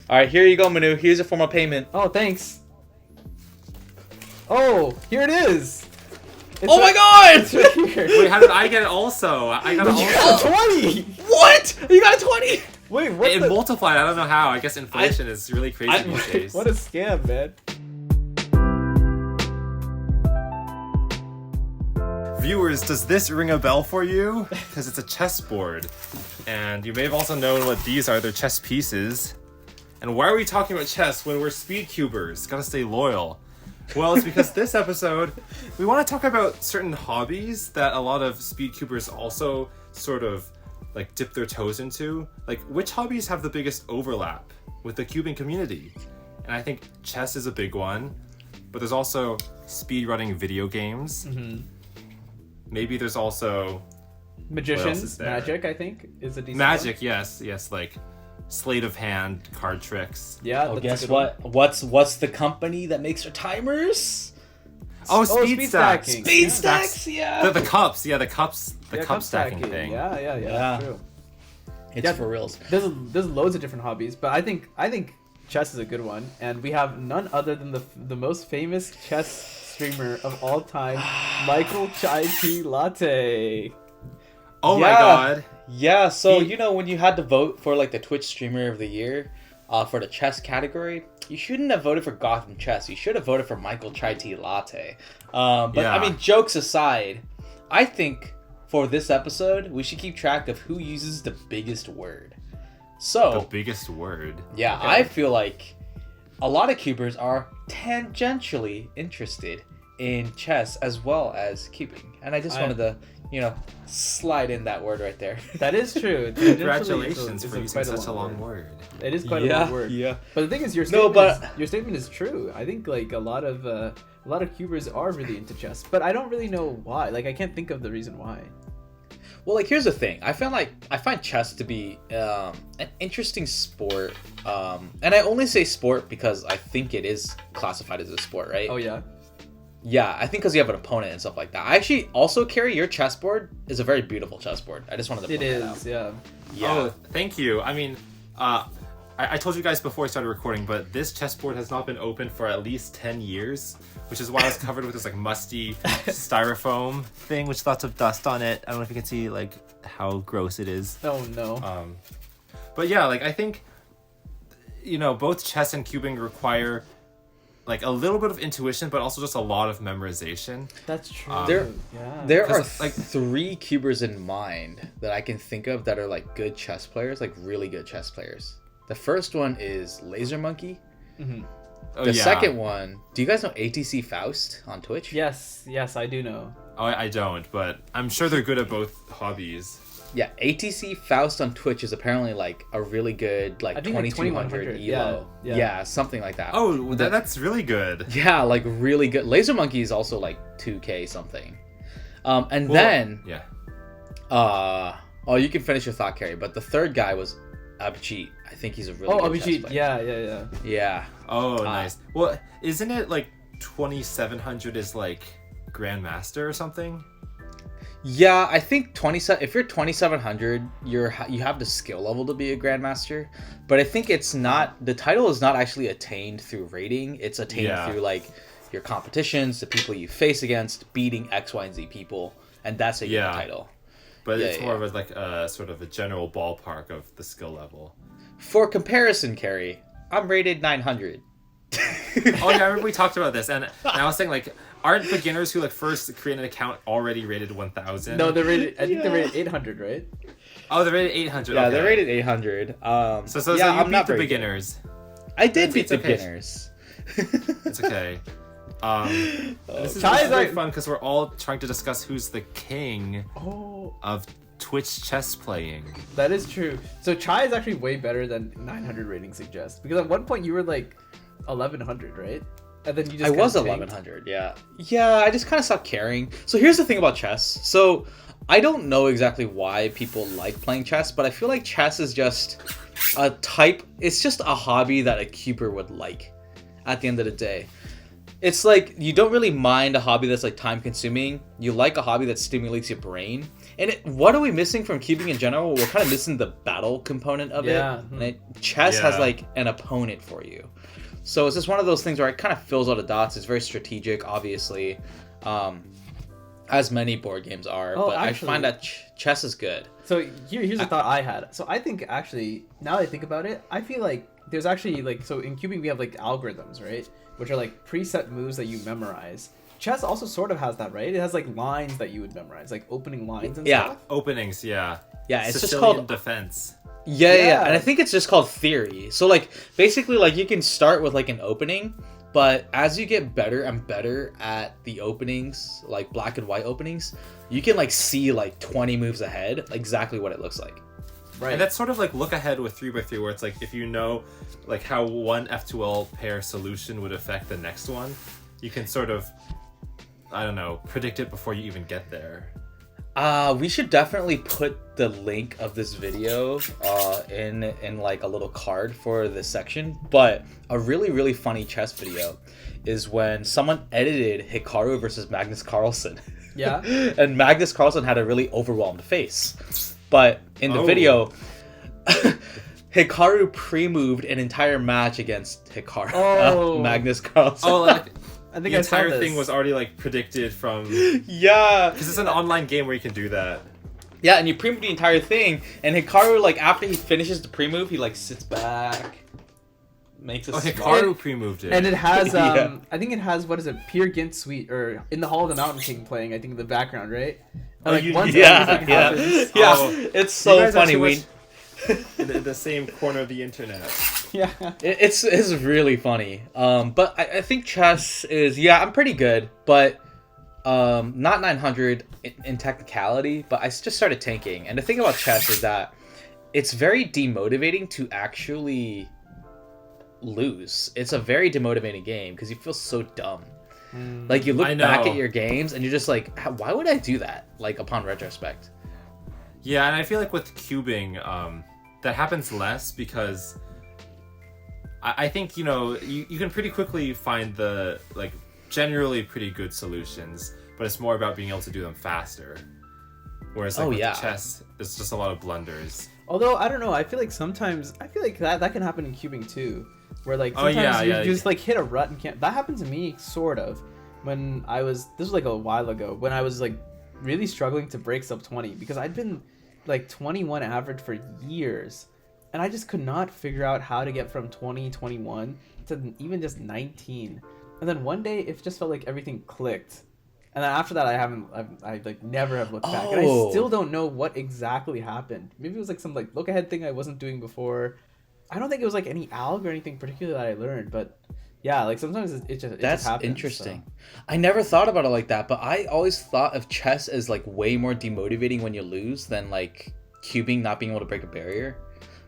All right, here you go, Manu. Here's a form of payment. Oh, thanks. Oh, here it is. Oh my god! It's right here. Wait, how did I get it also? I got it You also. got 20. What? You got a 20? Wait, what? It multiplied. I don't know how. I guess inflation is really crazy these days. What a scam, man. Viewers, does this ring a bell for you? Because it's a chessboard. And you may have also known what these are. They're chess pieces. And why are we talking about chess when we're speedcubers? Gotta stay loyal. Well, it's because this episode, we want to talk about certain hobbies that a lot of speedcubers also sort of like dip their toes into. Like, which hobbies have the biggest overlap with the cubing community? And I think chess is a big one. But there's also speedrunning video games. Mm-hmm. Maybe there's also Magicians, magic, I think, is a decent magic. one. Yes, like sleight of hand card tricks. Yeah. Oh, that's guess a good what? one. What's the company that makes your timers? Oh, speed stacks. stacking. Speed Yeah. stacks, yeah. The cups, the cup cup stacking thing. Yeah. True. It's Yeah. for reals. There's loads of different hobbies, but I think chess is a good one, and we have none other than the most famous chess streamer of all time, Michael Chai Tea Latte. Oh my Yeah. god. Yeah, so when you had to vote for like the Twitch streamer of the year, for the chess category, you shouldn't have voted for Gotham Chess. You should have voted for Michael Chai Tea Latte. But Yeah. I mean, jokes aside, I think for this episode we should keep track of who uses the biggest word. So The biggest word. yeah, Okay. I feel like a lot of cubers are tangentially interested in chess as well as cubing, and I just wanted to, slide in that word right there. That is true. Congratulations for using quite such a long word. It is quite a long word. Yeah. But the thing is, your statement is true. I think like a lot of cubers are really into chess, but I don't really know why. Like I can't think of the reason why. Well, like here's the thing. I find chess to be an interesting sport, and I only say sport because I think it is classified as a sport, right? Oh yeah. Yeah, I think because you have an opponent and stuff like that. I actually also carry your chessboard is a very beautiful chessboard. I just wanted to point that out. Yeah. Yeah. Oh, thank you. I mean, I told you guys before I started recording, but this chessboard has not been open for at least 10 years, which is why it's covered with this like musty styrofoam thing, with lots of dust on it. I don't know if you can see like how gross it is. Oh no. But yeah, like I think, both chess and cubing require like a little bit of intuition, but also just a lot of memorization. That's true. There are like 3 cubers in mind that I can think of that are like good chess players, like really good chess players. The first one is Laser Monkey. Mm-hmm. Oh, The yeah. second one, do you guys know ATC Faust on Twitch? Yes, I do know. Oh, I don't, but I'm sure they're good at both hobbies. Yeah, ATC Faust on Twitch is apparently like a really good like I think like 2200 2200, elo. yeah. Something like that. Oh, that's really good. Yeah, like really good. Laser Monkey is also like 2K something. And Well, then yeah. you can finish your thought, Carrie, but the third guy was Abhijit. I think he's a really good chess Abhijit. player. Yeah. Yeah. Oh, nice. Well, isn't it like 2700 is like Grandmaster or something? Yeah, I think if you're 2700, you have the skill level to be a grandmaster, but I think it's not, the title is not actually attained through rating. It's attained through like your competitions, the people you face against, beating X, Y, and Z people, and that's a good title. But it's more of like a sort of a general ballpark of the skill level. For comparison, Carrie, I'm rated 900. Oh yeah, I remember we talked about this, and I was saying like, aren't beginners who like first create an account already rated 1000? No, they're rated. I think they're rated 800, right? Oh, they're rated 800. Yeah, okay. they're rated 800. So yeah, you I'm beat not the very beginners. good. I did beat the okay. beginners. It's okay. This is Chai is very like- fun because we're all trying to discuss who's the king of Twitch chess playing. That is true. So Chai is actually way better than 900 rating suggests, because at one point you were like 1100, right? And then you just I was kinda tanked. 1100, yeah. I just kind of stopped caring. So here's the thing about chess. So I don't know exactly why people like playing chess, but I feel like chess is just it's just a hobby that a cuber would like at the end of the day. it's like you don't really mind a hobby that's like time consuming. You like a hobby that stimulates your brain. And what are we missing from cubing in general? We're kind of missing the battle component of it. And chess has like an opponent for you. So it's just one of those things where it kind of fills all the dots. It's very strategic, obviously, as many board games are. But actually, I find that chess is good. So here's a thought I had. So I think actually, now that I think about it, I feel like there's actually like, so in cubing we have like algorithms, right? Which are like preset moves that you memorize. Chess also sort of has that, right? It has like lines that you would memorize, like opening lines and stuff. Openings, yeah. Yeah, it's Sicilian just called defense. Yeah, and I think it's just called theory. So like basically like you can start with like an opening, but as you get better and better at the openings, like black and white openings, you can like see like 20 moves ahead, exactly what it looks like. Right. And that's sort of like look ahead with 3x3, where it's like if you know like how one F2L pair solution would affect the next one, you can sort of, I don't know, predict it before you even get there. We should definitely put the link of this video in like a little card for this section. But a really, really funny chess video is when someone edited Hikaru versus Magnus Carlsen. Yeah. And Magnus Carlsen had a really overwhelmed face. But in the video, Hikaru pre-moved an entire match against Magnus Carlsen. Oh, like I think the entire thing was already like predicted from. Yeah, because it's an online game where you can do that. Yeah, and you pre-move the entire thing, and Hikaru, like after he finishes the pre-move, he like sits back, makes a. Hikaru pre-moved it, and it has I think it has, what is it, Peer Gynt Suite, or In the Hall of the Mountain King playing, I think, in the background, right? And, like, it's so funny. We in the same corner of the internet. Yeah, it's really funny. But I think chess is, I'm pretty good, but not 900 in technicality. But I just started tanking, and the thing about chess is that it's very demotivating to actually lose. It's a very demotivating game because you feel so dumb. Like you look back at your games and you're just like, why would I do that? Like upon retrospect. Yeah, and I feel like with cubing, that happens less because I think, you know, you can pretty quickly find the like generally pretty good solutions, but it's more about being able to do them faster. Whereas like with chess, it's just a lot of blunders. Although I don't know, I feel like sometimes that can happen in cubing too. Where like sometimes you just like hit a rut and can't. That happened to me sort of when this was like a while ago, when I was like really struggling to break sub 20 because I'd been like 21 average for years, and I just could not figure out how to get from 20, 21 to even just 19. And then one day it just felt like everything clicked. And then after that, I like never have looked back. And I still don't know what exactly happened. Maybe it was like some like look ahead thing I wasn't doing before. I don't think it was like any alg or anything particular that I learned, but yeah, like sometimes it just happens. That's interesting. So. I never thought about it like that, but I always thought of chess as like way more demotivating when you lose than like cubing not being able to break a barrier.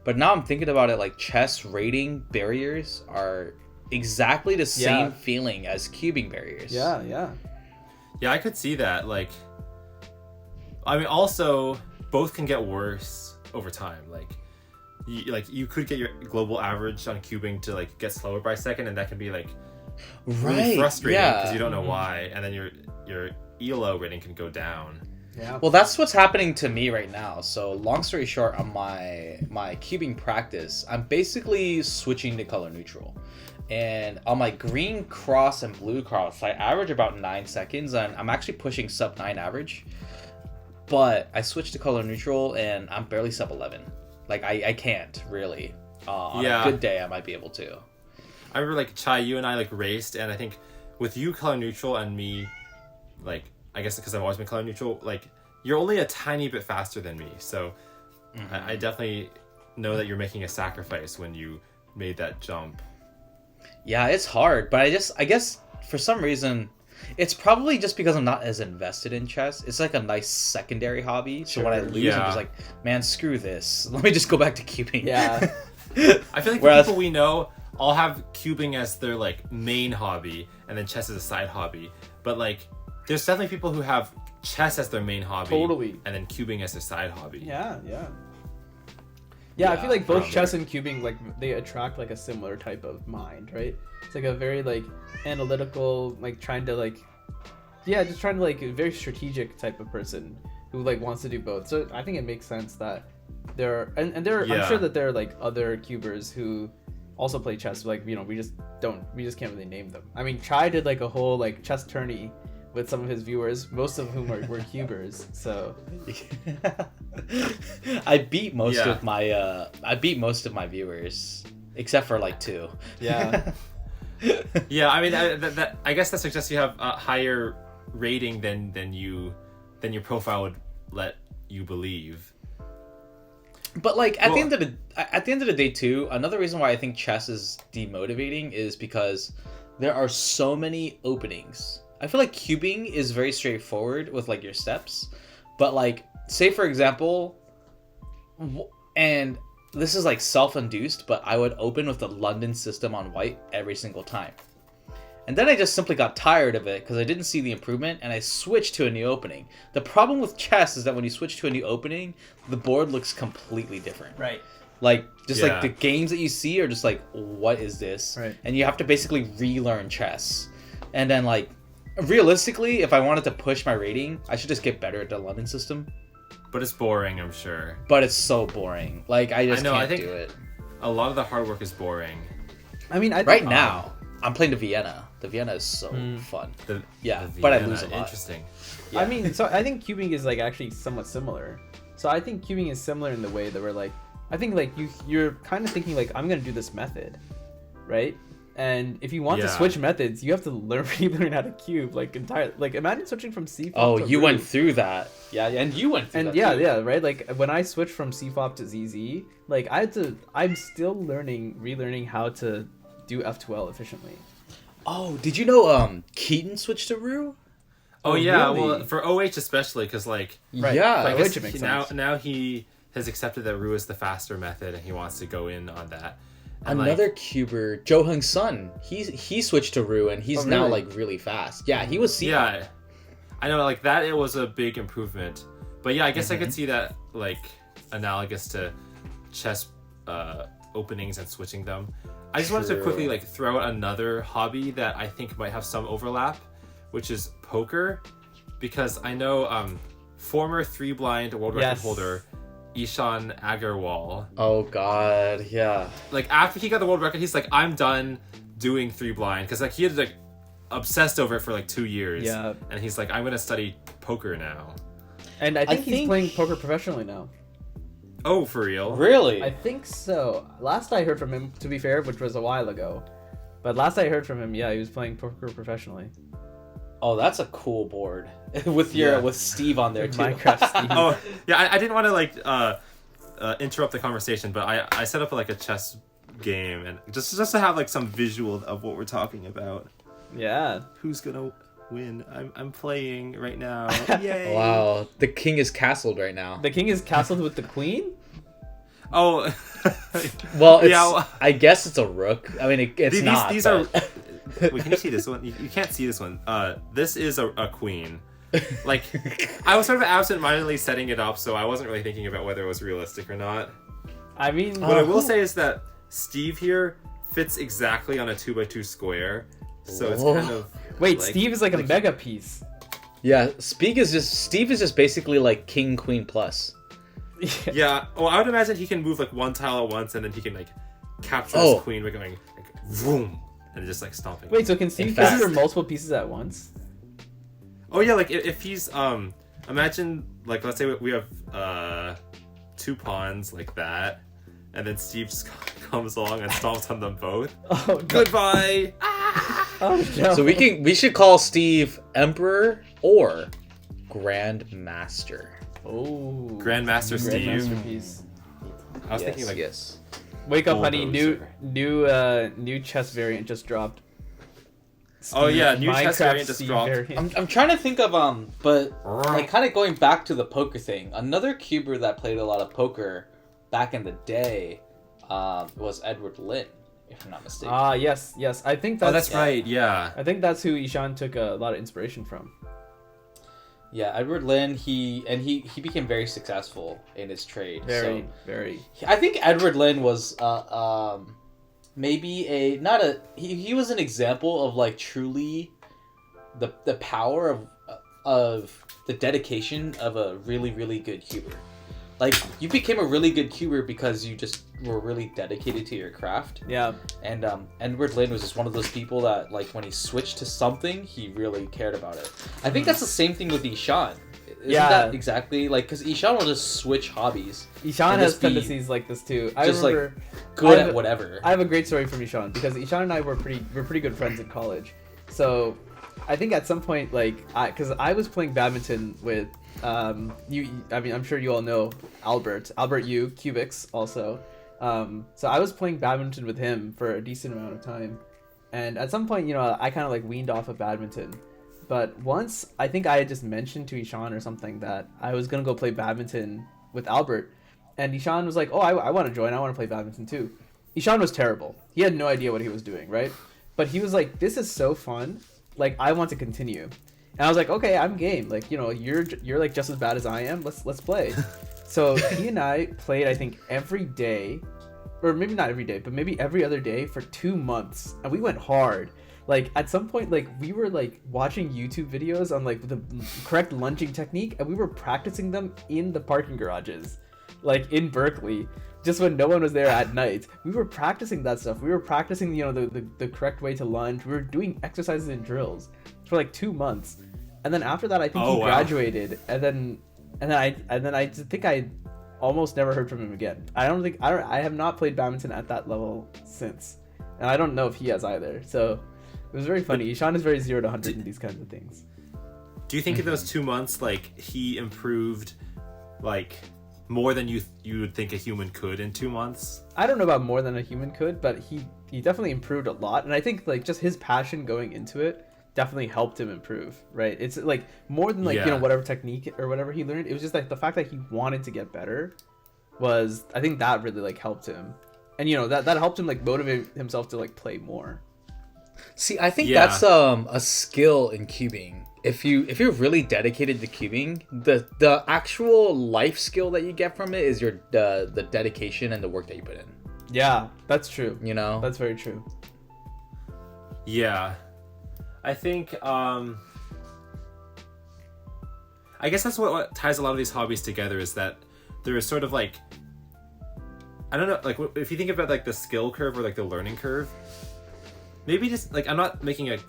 But now I'm thinking about it, like chess rating barriers are exactly the same feeling as cubing barriers. Yeah, I could see that. Like, I mean, also both can get worse over time. You could get your global average on cubing to like get slower by a second, and that can be like really frustrating because you don't know why, and then your ELO rating can go down. Yeah. Well, that's what's happening to me right now. So long story short, on my cubing practice, I'm basically switching to color neutral. And on my green cross and blue cross, I average about 9 seconds, and I'm actually pushing sub 9 average. But I switched to color neutral, and I'm barely sub 11. Like, I can't, really. On a good day, I might be able to. I remember, like, Chai, you and I, like, raced, and I think with you color neutral and me, like, I guess because I've always been color neutral, like, you're only a tiny bit faster than me. So I definitely know that you're making a sacrifice when you made that jump. Yeah, it's hard, but I guess for some reason, it's probably just because I'm not as invested in chess. It's like a nice secondary hobby. So when I lose, I'm just like, man, screw this. Let me just go back to cubing. Yeah. I feel like the people we know all have cubing as their like main hobby, and then chess as a side hobby. But like, there's definitely people who have chess as their main hobby, totally, and then cubing as their side hobby. Yeah, Yeah, I feel like both for chess sure. and cubing, like, they attract like a similar type of mind, right? It's like a very like analytical, like trying to like, yeah, just trying to like a very strategic type of person who like wants to do both. So I think it makes sense that there are, and there, I'm sure that there are like other cubers who also play chess. Like, you know, we just can't really name them. I mean, Chai did like a whole like chess tourney with some of his viewers, most of whom were cubers. So I beat most of my viewers except for like 2. yeah. Yeah, I mean, I guess that suggests you have a higher rating than your profile would let you believe. But like at the end of the day too, another reason why I think chess is demotivating is because there are so many openings. I feel like cubing is very straightforward with like your steps, but like say for example, and this is like self-induced, but I would open with the London system on white every single time. And then I just simply got tired of it because I didn't see the improvement, and I switched to a new opening. The problem with chess is that when you switch to a new opening, the board looks completely different. Right. Like, just like the games that you see are just like, what is this? Right. And you have to basically relearn chess. And then like, realistically, if I wanted to push my rating, I should just get better at the London system. But it's boring, I'm sure. But it's so boring. Like, I just can't do it. A lot of the hard work is boring. I mean, I think, right now, I'm playing the Vienna. The Vienna is so fun. The but I Vienna, lose a lot. Interesting. I mean, so I think cubing is like actually somewhat similar. So I think cubing is similar in the way that we're like, I think like you're kind of thinking like, I'm gonna do this method, right? And if you want to switch methods, you have to relearn how to cube like entirely. Like imagine switching from C-FOP to you root. went through that. Yeah, and you went through that. And yeah, right? Like when I switched from C-FOP to ZZ, like I'm still relearning how to do F2L efficiently. Oh, did you know Keaton switched to Rue? Oh yeah, really? well for OH especially, because like Right. Yeah, I OH guess makes now sense. now he has accepted that Rue is the faster method, and he wants to go in on that. And another cuber, Jo Hung Sun. He switched to Rue, and he's now really? like really fast. Yeah, he was C-FOP. Yeah, I know, like that. It was a big improvement, but yeah, I guess I could see that like analogous to chess openings and switching them. I just wanted to quickly like throw out another hobby that I think might have some overlap, which is poker, because I know former 3-blind world record holder Ishan Agarwal. Oh god, yeah. Like after he got the world record, he's like, I'm done doing 3-blind, because like he had like obsessed over it for like 2 years. Yeah. And he's like, I'm gonna study poker now. And I think he's playing poker professionally now. Oh, for real? Really? I think so. Last I heard from him, to be fair, which was a while ago, but last I heard from him, yeah, he was playing poker professionally. Oh, that's a cool board with with Steve on there too. Minecraft Steve. Oh, yeah. I didn't want to like interrupt the conversation, but I set up like a chess game, and just to have like some visual of what we're talking about. Yeah. Who's gonna win? I'm playing right now. Yay! Wow, the king is castled right now. The king is castled with the queen? Oh, well, I guess it's a rook. I mean, it's these, not. These are. Wait, can you see this one? You can't see this one. This is a queen. Like, I was sort of absent-mindedly setting it up, so I wasn't really thinking about whether it was realistic or not. I mean, what I will say is that Steve here fits exactly on a 2x2 square, so it's kind of. Wait, like, Steve is like a mega piece. Yeah, Steve is just basically like king queen plus. Yeah. Well, I would imagine he can move like one tile at once, and then he can like capture his queen by going like vroom and just like stomping. Wait, so can Steve capture multiple pieces at once? Oh yeah, like if he's imagine like let's say we have 2 pawns like that, and then Steve just comes along and stomps on them both. Oh, goodbye. Oh, no. So we should call Steve Emperor or Grandmaster. Oh, Grandmaster Steve. Grandmaster. I was thinking like Wake up, honey! New chess variant just dropped. Oh yeah, new Minecraft chess variant just dropped. I'm trying to think of but like kind of going back to the poker thing. Another cuber that played a lot of poker back in the day was Edward Lin, if I'm not mistaken. Ah, yes. I think that's. Oh, that's right. Yeah. I think that's who Ishan took a lot of inspiration from. Yeah, Edward Lin, he became very successful in his trade. Very, so, very. I think Edward Lin was maybe he was an example of like truly the power of the dedication of a really, really good cuber. Like, you became a really good cuber because you just were really dedicated to your craft. Yeah. And Edward Lin was just one of those people that, like, when he switched to something, he really cared about it. I think that's the same thing with Ishan. Isn't that exactly? Like, because Ishan will just switch hobbies. Ishan has tendencies like this, too. I just, remember, like, good at whatever. I have a great story from Ishan, because Ishan and I were pretty good friends in college. So, I think at some point, like, because I was playing badminton with... I'm sure you all know Albert Yu, Cubics also. So I was playing badminton with him for a decent amount of time, and at some point, I kind of like weaned off of badminton. But once, I think I had just mentioned to Ishan or something that I was gonna go play badminton with Albert, and Ishan was like, "Oh, I want to join. I want to play badminton too." Ishan was terrible. He had no idea what he was doing, right? But he was like, "This is so fun. Like, I want to continue." And I was like, okay, I'm game. Like, you're like just as bad as I am. Let's play. So he and I played, I think, every day, or maybe not every day, but maybe every other day for 2 months, and we went hard. Like, at some point, like, we were like watching YouTube videos on like the correct lunging technique, and we were practicing them in the parking garages, like in Berkeley, just when no one was there at night. We were practicing that stuff. We were practicing, the correct way to lunge. We were doing exercises and drills for like 2 months, and then after that, I think he graduated, and then I think I almost never heard from him again. I have not played badminton at that level since, and I don't know if he has either. So it was very funny. Ishan is very 0 to 100 in these kinds of things. Do you think in those 2 months, like, he improved, like, more than you would think a human could in 2 months? I don't know about more than a human could, but he definitely improved a lot, and I think like just his passion going into it definitely helped him improve, right? It's like more than like whatever technique or whatever he learned. It was just like the fact that he wanted to get better was, I think that really like helped him, and that helped him like motivate himself to like play more. See, I think that's a skill in cubing. If you're really dedicated to cubing, the actual life skill that you get from it is the dedication and the work that you put in. Yeah, that's true. That's very true. Yeah. I think, I guess that's what ties a lot of these hobbies together, is that there is sort of like, I don't know, like if you think about like the skill curve or like the learning curve, maybe just like, I'm not making a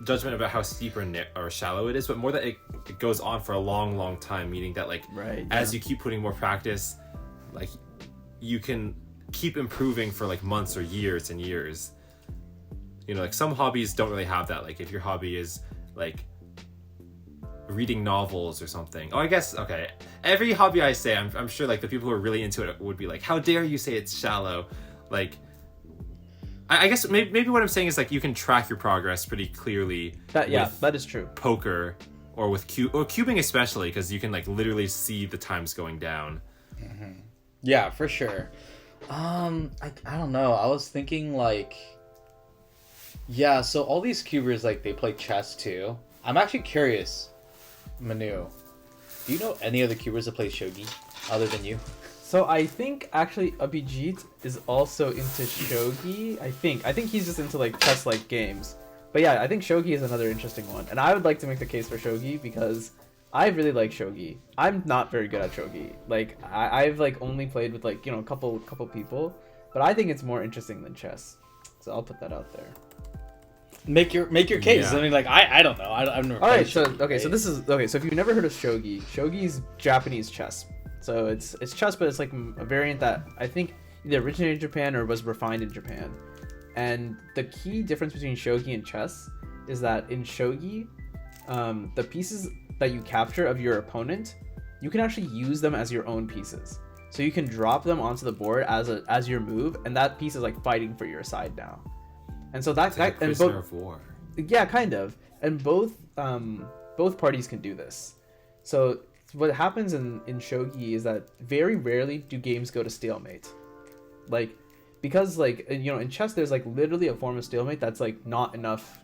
judgment about how steep or shallow it is, but more that it goes on for a long time, meaning that like, as you keep putting more practice, like you can keep improving for like months or years and years. Like some hobbies don't really have that. Like if your hobby is like reading novels or something. Oh, I guess, okay. Every hobby I say, I'm sure like the people who are really into it would be like, how dare you say it's shallow? Like, I guess maybe what I'm saying is like you can track your progress pretty clearly. That is true. Poker or with cubing especially, because you can like literally see the times going down. Mm-hmm. Yeah, for sure. I don't know. I was thinking like, yeah, so all these cubers, like, they play chess too. I'm actually curious, Manu, do you know any other cubers that play shogi other than you? So I think actually Abhijit is also into shogi. I think he's just into like chess-like games. But yeah, I think shogi is another interesting one, and I would like to make the case for shogi because I really like shogi. I'm not very good at shogi. Like I've like only played with like a couple people, but I think it's more interesting than chess. So I'll put that out there. Make your case. Yeah. I mean, like I don't know. I've never. All right. Shogi, so so this is okay. So if you've never heard of shogi, shogi is Japanese chess. So it's chess, but it's like a variant that I think either originated in Japan or was refined in Japan. And the key difference between shogi and chess is that in shogi, the pieces that you capture of your opponent, you can actually use them as your own pieces. So you can drop them onto the board as your move, and that piece is like fighting for your side now. And so that's like a prisoner of war. Yeah, kind of. And both parties can do this. So what happens in shogi is that very rarely do games go to stalemate. Like, because like in chess there's like literally a form of stalemate that's like not enough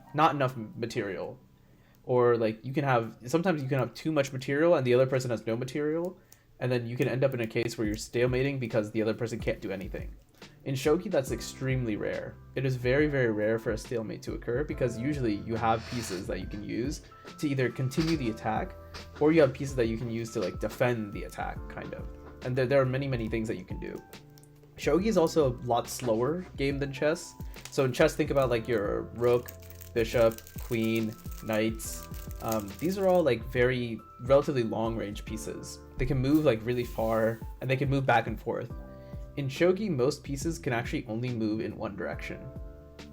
material. or like sometimes you can have too much material and the other person has no material, and then you can end up in a case where you're stalemating because the other person can't do anything. In shogi, that's extremely rare. It is very, very rare for a stalemate to occur because usually you have pieces that you can use to either continue the attack, or you have pieces that you can use to like defend the attack, kind of. And there are many, many things that you can do. Shogi is also a lot slower game than chess. So in chess, think about like your rook, bishop, queen, knights. These are all like very relatively long range pieces. They can move like really far and they can move back and forth. In shogi, most pieces can actually only move in one direction.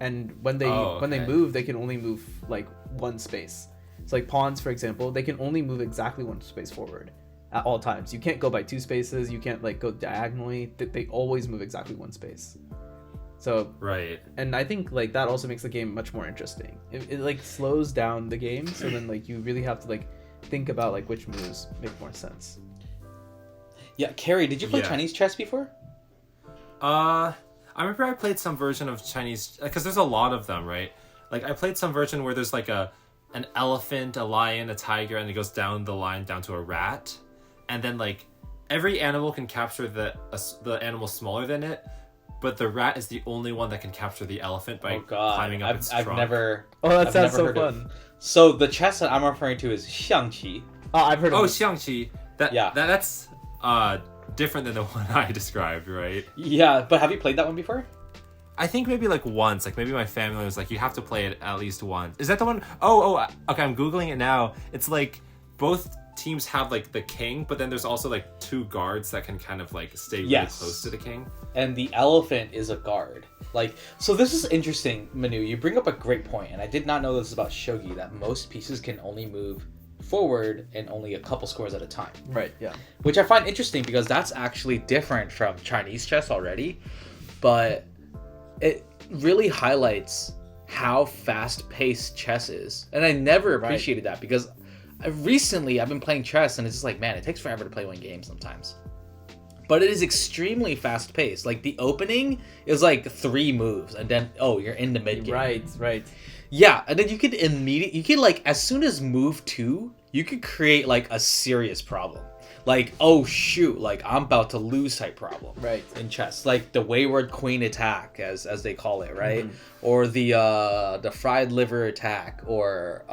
And when they move, they can only move like one space. So like pawns, for example, they can only move exactly one space forward at all times. You can't go by two spaces. You can't like go diagonally. They always move exactly one space. So right. And I think like that also makes the game much more interesting. It like slows down the game, so then like you really have to like think about like which moves make more sense. Yeah, Carrie, did you play Chinese chess before? I remember I played some version of Chinese, because there's a lot of them, right? Like I played some version where there's like an elephant, a lion, a tiger, and it goes down the line down to a rat, and then like every animal can capture the animal smaller than it, but the rat is the only one that can capture the elephant by climbing up its trunk. I've never. Oh, that I've sounds never so heard fun. So the chess that I'm referring to is xiangqi. Oh, I've heard of it. Xiangqi. That's different than the one I described, right? Yeah, but have you played that one before? I think maybe like once. Like maybe my family was like, you have to play it at least once. Is that the one? Oh, okay, I'm Googling it now. It's like both teams have like the king, but then there's also like two guards that can kind of like stay really close to the king. And the elephant is a guard. Like, so this is interesting, Manu. You bring up a great point, and I did not know this about shogi, that most pieces can only move forward and only a couple squares at a time. Right, yeah. Which I find interesting because that's actually different from Chinese chess already, but it really highlights how fast-paced chess is. And I never appreciated that because recently I've been playing chess and it's just like, man, it takes forever to play one game sometimes. But it is extremely fast-paced. Like the opening is like 3 moves and then, you're in the mid-game. Right. Yeah, and then you could like, as soon as move 2, you could create like a serious problem. Like, oh shoot, like I'm about to lose type problem. Right. In chess. Like the wayward queen attack, as they call it, right? Mm-hmm. Or the fried liver attack, or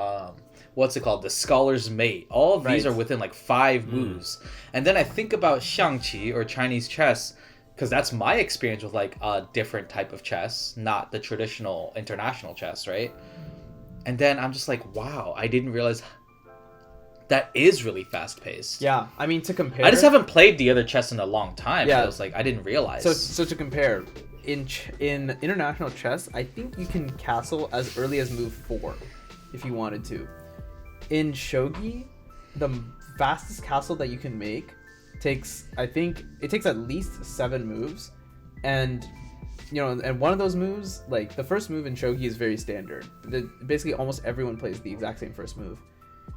what's it called? The scholar's mate. All of these are within like 5 moves. And then I think about xiangqi or Chinese chess, because that's my experience with like a different type of chess, not the traditional international chess, right? And then I'm just like, wow, I didn't realize that is really fast paced. Yeah, I mean, to compare, I just haven't played the other chess in a long time. Yeah, so it's like I didn't realize. So to compare, in international chess, I think you can castle as early as move 4, if you wanted to. In shogi, the fastest castle that you can make takes at least 7 moves, and and one of those moves, like the first move in shogi, is very standard. Basically, almost everyone plays the exact same first move.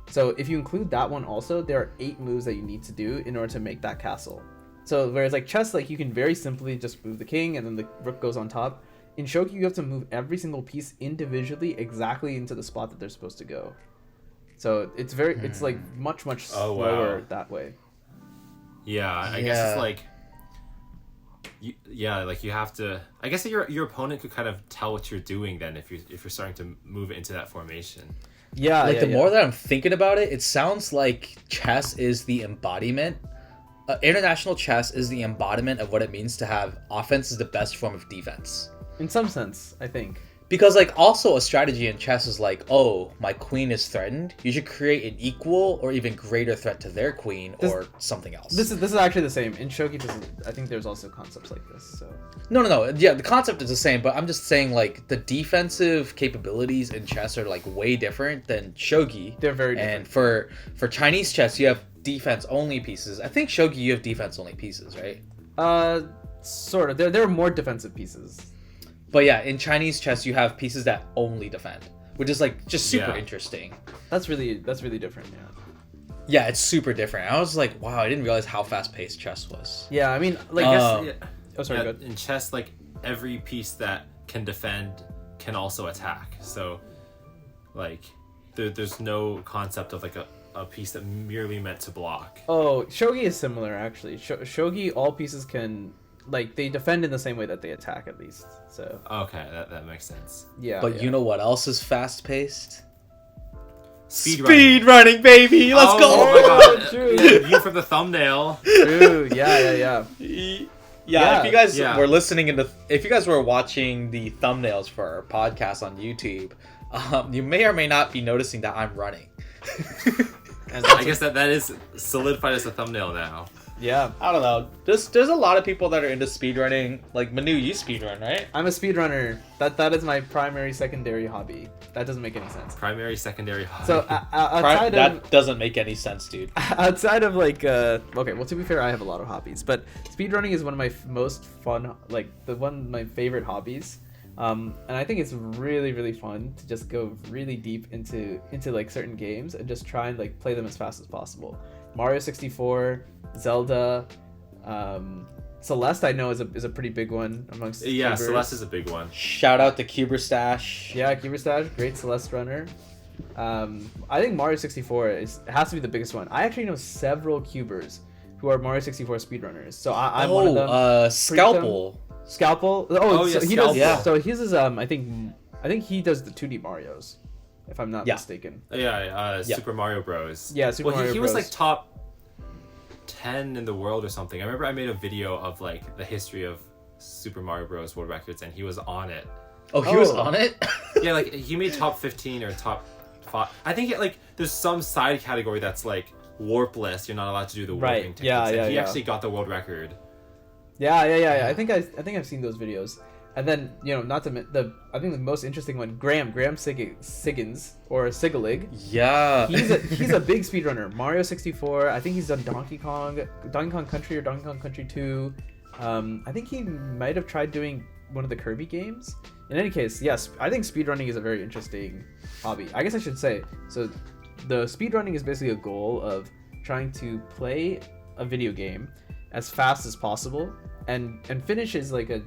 So if you include that one also, there are 8 moves that you need to do in order to make that castle. So whereas like chess, like you can very simply just move the king and then the rook goes on top. In shogi, you have to move every single piece individually exactly into the spot that they're supposed to go. So it's like much slower that way. Yeah, I guess it's like, like you have to. I guess that your opponent could kind of tell what you're doing then if you're starting to move it into that formation. Yeah, like the more that I'm thinking about it, it sounds like chess is the embodiment. International chess is the embodiment of what it means to have offense is the best form of defense. In some sense, I think. Because like also a strategy in chess is like, oh, my queen is threatened. You should create an equal or even greater threat to their queen or something else. This is actually the same. In shogi, I think there's also concepts like this. So No. Yeah, the concept is the same, but I'm just saying like the defensive capabilities in chess are like way different than shogi. They're very different. And for Chinese chess, you have defense only pieces. I think shogi you have defense only pieces, right? Sort of. There are more defensive pieces. But yeah, in Chinese chess, you have pieces that only defend, which is like just super interesting. That's really different, yeah. Yeah, it's super different. I was like, wow, I didn't realize how fast-paced chess was. Yeah, I mean, like, in chess, like every piece that can defend can also attack. So, like, there's no concept of like a piece that merely meant to block. Oh, shogi is similar actually. Shogi, all pieces can like they defend in the same way that they attack at least. So Okay, that makes sense. yeah. But you know what else is fast paced? Speedrunning. Speedrunning, baby. Let's go. Oh my god. True. Yeah, view from the thumbnail. True. Yeah. Yeah, if you guys Yeah. were if you guys were watching the thumbnails for our podcast on YouTube, you may or may not be noticing that I'm running. And I guess that is solidified as a thumbnail now. Yeah. I don't know. There's a lot of people that are into speedrunning. Like Manu, you speedrun, right? I'm a speedrunner. That is my primary secondary hobby. That doesn't make any sense. Primary, secondary hobby. So outside of That doesn't make any sense, dude. outside of like okay, well to be fair, I have a lot of hobbies, but speedrunning is one of my most fun, like one of my favorite hobbies. And I think it's really, really fun to just go really deep into like certain games and just try and like play them as fast as possible. Mario 64, Zelda, Celeste I know is a pretty big one amongst yeah, Cubers. Celeste is a big one. Shout out to CubersStash. Yeah, CubersLive, great Celeste runner. I think Mario 64 has to be the biggest one. I actually know several Cubers who are Mario 64 speedrunners. So I'm one of them. Scalpel. Scalpel. Oh, so yeah, he does. Scalpel. So his is I think he does the 2D Marios, if I'm not mistaken. Yeah, Super Mario Bros. Yeah, Super Mario he Bros. was like top 10 in the world or something. I remember I made a video of like the history of Super Mario Bros. World Records, and he was on it. Oh, he was on it? Yeah, like he made top 15 or top 5. I think there's some side category that's like warpless. You're not allowed to do the warping techniques. Yeah, and he yeah. actually got the world record. Yeah. I think I've seen those videos. And then not to I think the most interesting one, Graham Siggins or Sigalig. Yeah. He's a big speedrunner. Mario 64. I think he's done Donkey Kong Country or Donkey Kong Country 2. I think he might have tried doing one of the Kirby games. In any case, yes, I think speedrunning is a very interesting hobby. I guess I should say. So the speedrunning is basically a goal of trying to play a video game as fast as possible, and finish is like it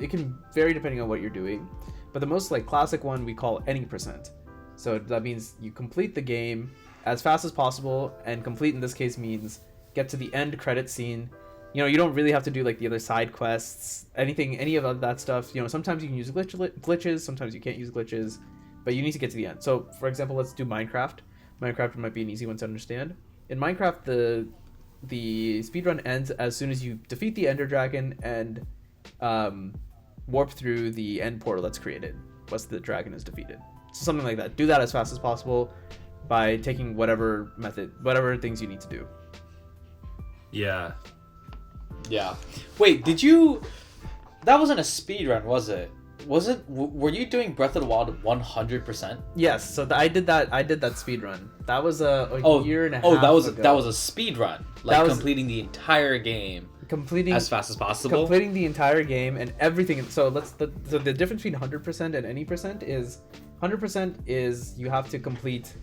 can vary depending on what you're doing, but the most like classic one we call any percent. So that means you complete the game as fast as possible, and complete in this case means get to the end credit scene. You don't really have to do like the other side quests, any of that stuff. Sometimes you can use glitches, sometimes you can't use glitches, but you need to get to the end. So for example, let's do Minecraft. Minecraft might be an easy one to understand. In Minecraft, the speedrun ends as soon as you defeat the Ender Dragon and warp through the end portal that's created once the dragon is defeated. So something like that. Do that as fast as possible by taking whatever things you need to do. Yeah. Yeah. Wait, that wasn't a speedrun, was it? Were you doing Breath of the Wild 100%? Yes, so I did that speed run. That was a year and a half ago. That was a speed run. Like completing the entire game. As fast as possible. Completing the entire game and everything. So the difference between 100% and any percent is 100% is you have to complete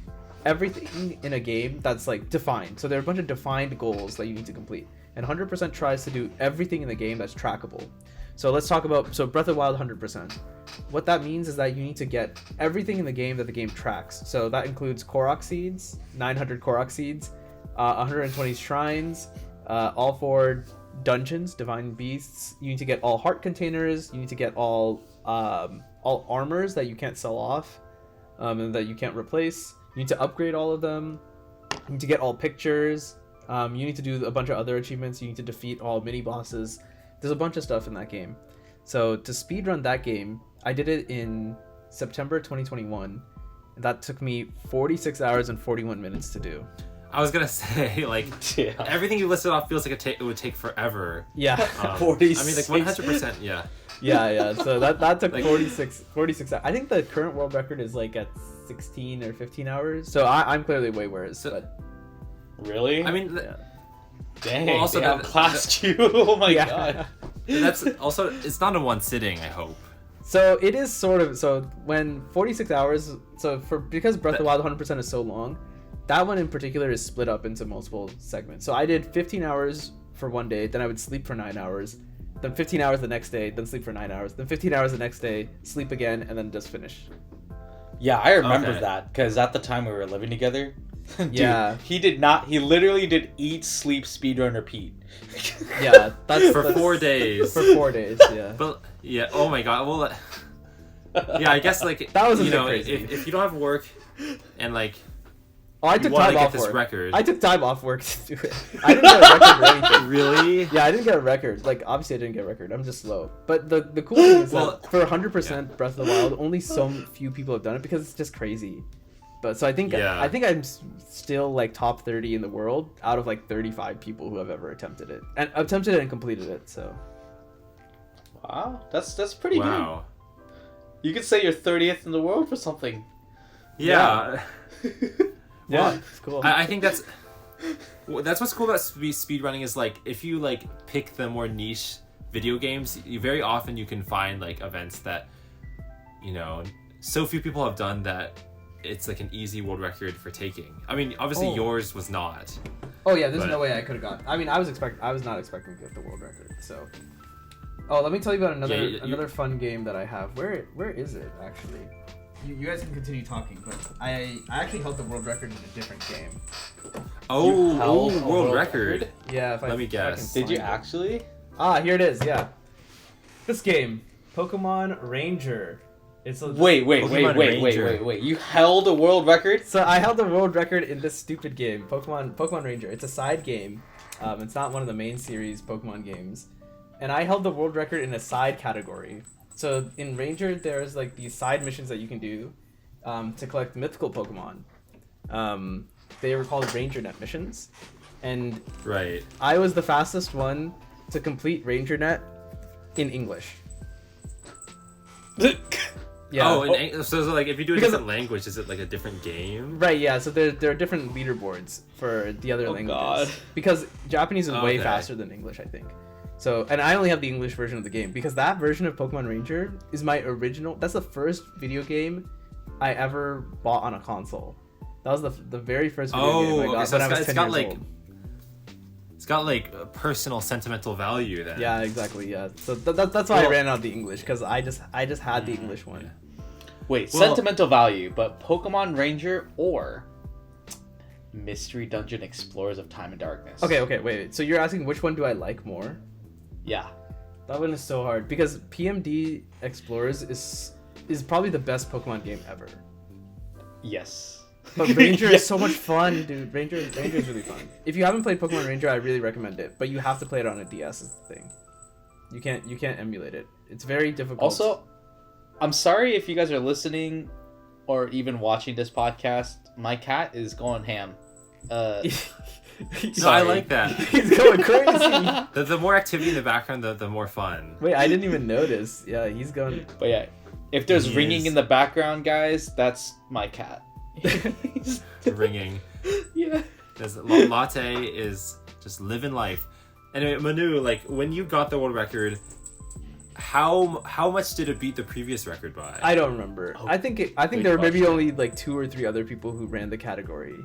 everything in a game that's like defined. So there are a bunch of defined goals that you need to complete. And 100% tries to do everything in the game that's trackable. So let's talk about Breath of the Wild 100%. What that means is that you need to get everything in the game that the game tracks. So that includes Korok seeds, 900 Korok seeds, 120 shrines, all 4 dungeons, divine beasts. You need to get all heart containers. You need to get all armors that you can't sell off, and that you can't replace. You need to upgrade all of them. You need to get all pictures. You need to do a bunch of other achievements. You need to defeat all mini bosses. There's a bunch of stuff in that game. So to speedrun that game, I did it in September 2021. That took me 46 hours and 41 minutes to do. I was gonna say, everything you listed off feels like it would take forever. Yeah. 46. I mean, like 100%, yeah. Yeah. So that took 46 hours. I think the current world record is like at 16 or 15 hours. So I'm clearly way worse. But really? I mean, dang, well, also they outclassed you. Oh my god. That's also, it's not in one sitting, I hope. So it is sort of, so when 46 hours, because Breath of the Wild 100% is so long, that one in particular is split up into multiple segments. So I did 15 hours for one day, then I would sleep for 9 hours, then 15 hours the next day, then sleep for 9 hours, then 15 hours the next day, sleep again, and then just finish. Yeah, I remember Okay. that because at the time we were living together. Dude, Yeah. he did not. He literally did eat, sleep, speedrun, repeat. Yeah, that's For 4 days. For 4 days, yeah. But yeah, oh my god. Well, yeah, I guess like That was a you bit know, crazy. if you don't have work and like Oh, I you took want time to get off this work. record. I took time off work to do it. I didn't get a record or anything. Really? Yeah, I didn't get a record. Like, obviously, I didn't get a record. I'm just slow. But the cool thing is Well, that for 100% Breath of the Wild, only so few people have done it because it's just crazy. But so I think Yeah. I'm still like top 30 in the world out of like 35 people who have ever attempted it and completed it. So Wow, that's pretty Wow. good. You could say you're 30th in the world for something. Yeah. yeah, it's cool. I think that's what's cool about speedrunning is like if you like pick the more niche video games, very often you can find like events that you know so few people have done that it's like an easy world record for taking. I mean, obviously yours was not. Oh yeah, there's But- no way I could have gotten. I mean, I was not expecting to get the world record. So, oh, let me tell you about another fun game that I have. Where is it actually? You guys can continue talking, but I actually held the world record in a different game. Oh, held a world record. Yeah, if I Let me if I can guess. Did you find it. actually? Ah, here it is. Yeah, this game, Pokemon Ranger. It's a, Wait. Pokemon Ranger. You held a world record? So I held the world record in this stupid game, Pokemon Ranger. It's a side game. It's not one of the main series Pokemon games, and I held the world record in a side category. So in Ranger, there's like these side missions that you can do to collect mythical Pokemon. They were called Ranger Net missions, and Right. I was the fastest one to complete Ranger Net in English. Yeah. Oh, so like if you do a Because- different language, is it like a different game? Right, yeah. So there are different leaderboards for the other Oh, languages God. because Japanese is way Okay. faster than English, I think. So, and I only have the English version of the game because that version of Pokemon Ranger is my original. That's the first video game I ever bought on a console. That was the very first video game I got okay, so when I was 10 it's got years like old. it's got like a personal sentimental value then. Yeah, exactly. Yeah. So that's why I Well- ran out the English because I just had the English one. yeah. Wait, Well- sentimental value, but Pokemon Ranger or Mystery Dungeon Explorers of Time and Darkness? Okay, wait. So you're asking which one do I like more? Yeah. That one is so hard because PMD Explorers is probably the best Pokemon game ever. Yes. But Ranger Yeah. is so much fun, dude. Ranger is really fun. If you haven't played Pokemon Ranger, I really recommend it. But you have to play it on a DS is the thing. You can't emulate it. It's very difficult. Also, I'm sorry if you guys are listening or even watching this podcast. My cat is going ham. No, I Sorry. like that. he's going crazy. The more activity in the background, the more fun. Wait, I didn't even notice. Yeah, he's going. But yeah, if there's He ringing is. in the background, guys, that's my cat. Ringing. Yeah. Latte is just living life. Anyway, Manu, like when you got the world record, how much did it beat the previous record by? I don't remember. Oh, I think good there were maybe question. only like 2 or 3 other people who ran the category.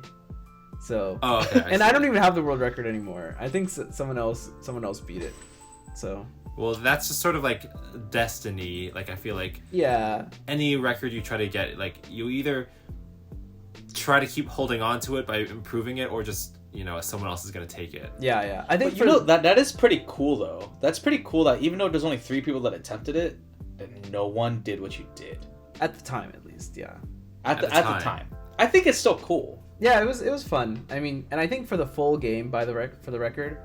So. Oh, okay. And see. I don't even have the world record anymore. I think someone else beat it. So. Well, that's just sort of like destiny. Like I feel like Yeah. any record you try to get, like you either try to keep holding on to it by improving it, or just someone else is gonna take it. Yeah. I think But you know that is pretty cool though. That's pretty cool that even though there's only 3 people that attempted it, that no one did what you did at the time at least, yeah. at the time. I think it's still cool. Yeah, it was fun. I mean, and I think for the full game for the record,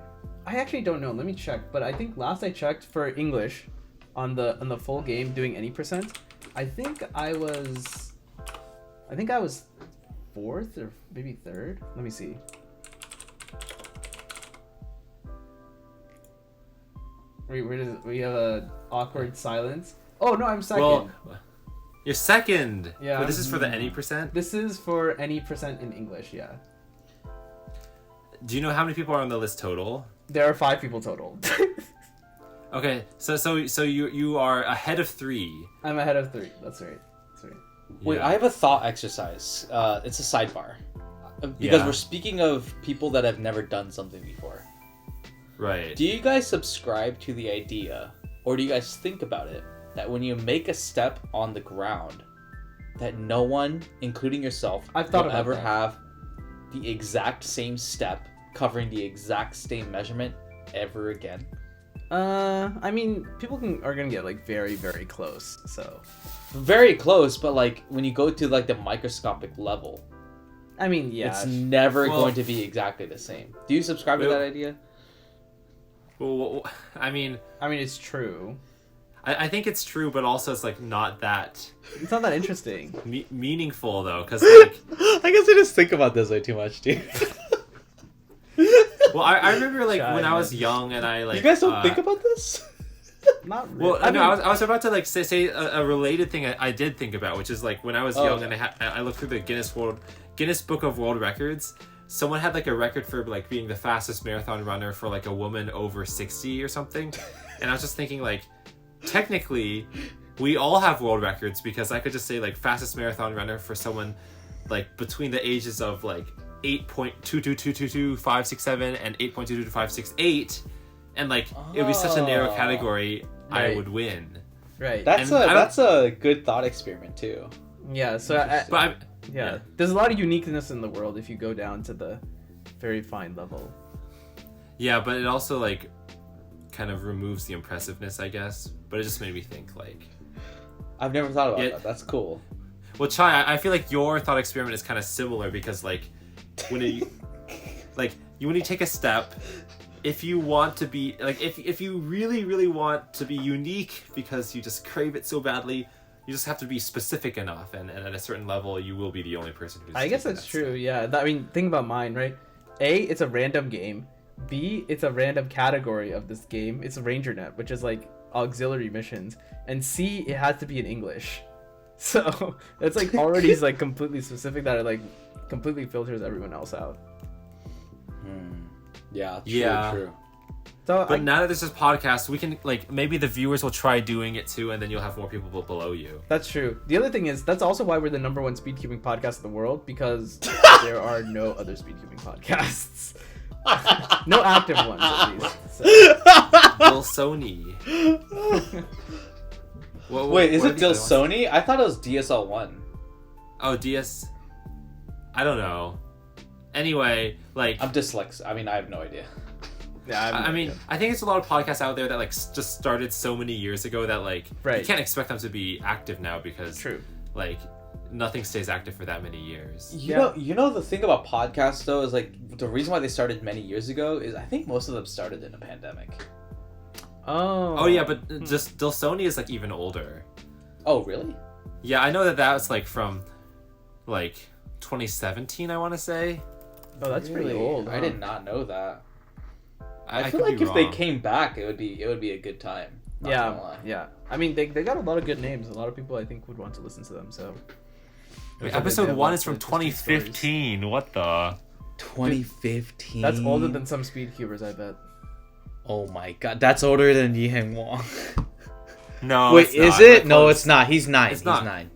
I actually don't know. Let me check. But I think last I checked for English on the full game doing any percent, I think I was 4th or maybe 3rd. Let me see. We have a awkward silence. Oh no, I'm second. Well, you're second. Yeah. Wait, this is for the any percent. This is for any percent in English, yeah. Do you know how many people are on the list total? There are 5 people total. Okay, so you are ahead of 3. I'm ahead of 3. That's right. Wait, Yeah. I have a thought exercise. It's a sidebar. Because Yeah. we're speaking of people that have never done something before. Right. Do you guys subscribe to the idea, or do you guys think about it, that when you make a step on the ground, that no one, including yourself, I've thought will about ever that. have the exact same step covering the exact same measurement ever again? I mean, people are gonna get like very, very close. So, Very close, but like when you go to like the microscopic level, I mean, yeah, it's never going to be exactly the same. Do you subscribe to that idea? Well, I mean, it's true. I think it's true, but also it's like not that It's not that interesting. meaningful though, because like, I guess I just think about this way too much, dude. well, I remember like Shy, when I man. was young and I like. You guys don't think about this? Not really. Well, I was about to like say a related thing I did think about, which is like when I was young and I looked through the Guinness Book of World Records. Someone had like a record for like being the fastest marathon runner for like a woman over 60 or something, and I was just thinking like, technically, we all have world records because I could just say like fastest marathon runner for someone like between the ages of like 8.222222567 and 8.22568, and like it would be such a narrow category, I Right. would win. Right. That's a good thought experiment too. Yeah. So, But yeah, there's a lot of uniqueness in the world if you go down to the very fine level. yeah, but it also like kind of removes the impressiveness, I guess. But it just made me think like, I've never thought about Yeah. that. That's cool. well, Chai, I feel like your thought experiment is kind of similar because like when you when you take a step, if you want to be like if you really want to be unique because you just crave it so badly, you just have to be specific enough, and at a certain level you will be the only person who's I guess taking that's that true. step. Yeah. I mean, think about mine, right? A, it's a random game. B, it's a random category of this game. It's RangerNet, which is like auxiliary missions. And C, it has to be in English. So it's like already is like completely specific that it like completely filters everyone else out. Yeah, true, Yeah. true. So But now that there's this podcast, we can like maybe the viewers will try doing it too, and then you'll have more people below you. that's true. The other thing is that's also why we're the #1 speedcubing podcast in the world, because there are no other speedcubing podcasts. No active ones, at least. So. Dilsoni. Wait, is it Dilsoni? I thought it was DSL1. Oh, DS. I don't know. Anyway, like I'm dyslexic. I mean, I have no idea. Yeah, I mean, I think there's a lot of podcasts out there that like just started so many years ago that like Right. you can't expect them to be active now because true. like nothing stays active for that many years. You know the thing about podcasts though is like the reason why they started many years ago is I think most of them started in a pandemic. Oh yeah, but just Dilsoni is like even older. Oh really? Yeah, I know that was like from like 2017, I want to say. Oh, that's pretty old. I did not know that. I I feel could like be if they wrong. came back, it would be a good time. Not gonna lie. Yeah. I mean, they got a lot of good names. A lot of people I think would want to listen to them. So. Wait, They episode have 1 lots is from of interesting stories. 2015. What the? 2015. That's older than some speedcubers, I bet. Oh my god, that's older than Yiheng Wang. No. Wait, it's is not. it? We're No, close. it's not. He's 9. It's He's not. 9.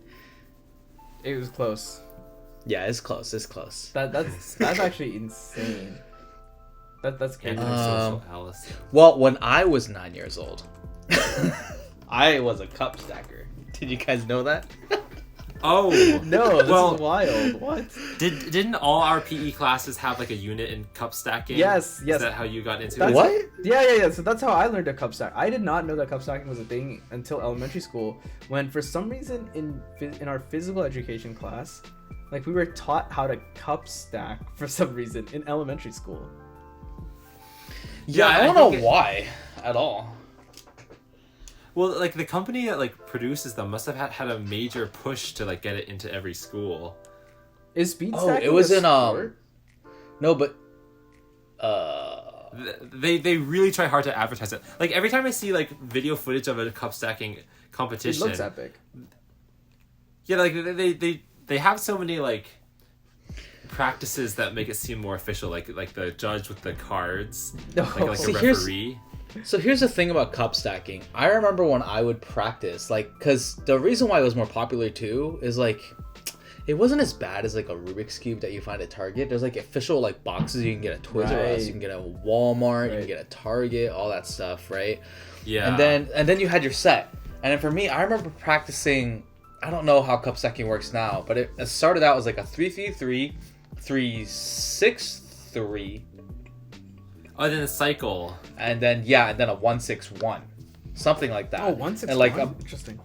It was close. Yeah, it's close. It's close. That's actually insane. That's crazy. Antisocial Allison. Well, when I was 9 years old, I was a cup stacker. Did you guys know that? Oh No, this Well, is wild. What? Didn't all our PE classes have like a unit in cup stacking? Yes. Is that how you got into That's- it? What? Yeah. So that's how I learned a cup stack. I did not know that cup stacking was a thing until elementary school, when for some reason in our physical education class, like we were taught how to cup stack for some reason in elementary school. Yeah, I I don't know think it- why at all. Well, like the company that like produces them must have had a major push to like get it into every school. Is speed Oh, stacking it was a in sport? No, but They really try hard to advertise it. Like every time I see like video footage of a cup stacking It competition, looks epic. yeah, like they have so many like practices that make it seem more official. Like the judge with the cards, like See, a here's- referee. So here's the thing about cup stacking. I remember when I would practice, like, because the reason why it was more popular too is like, it wasn't as bad as like a Rubik's Cube that you find at Target. There's like official like boxes you can get at Toys R Us, Right. you can get at Walmart, you Right. can get at Target, all that stuff, right? Yeah, And then you had your set. And then for me, I remember practicing I don't know how cup stacking works now, but it started out as like a 3-3-3, 3-6-3. Oh, then a cycle. And then a 1-6-1. Something like that. Oh, 1-6-1? And like interesting.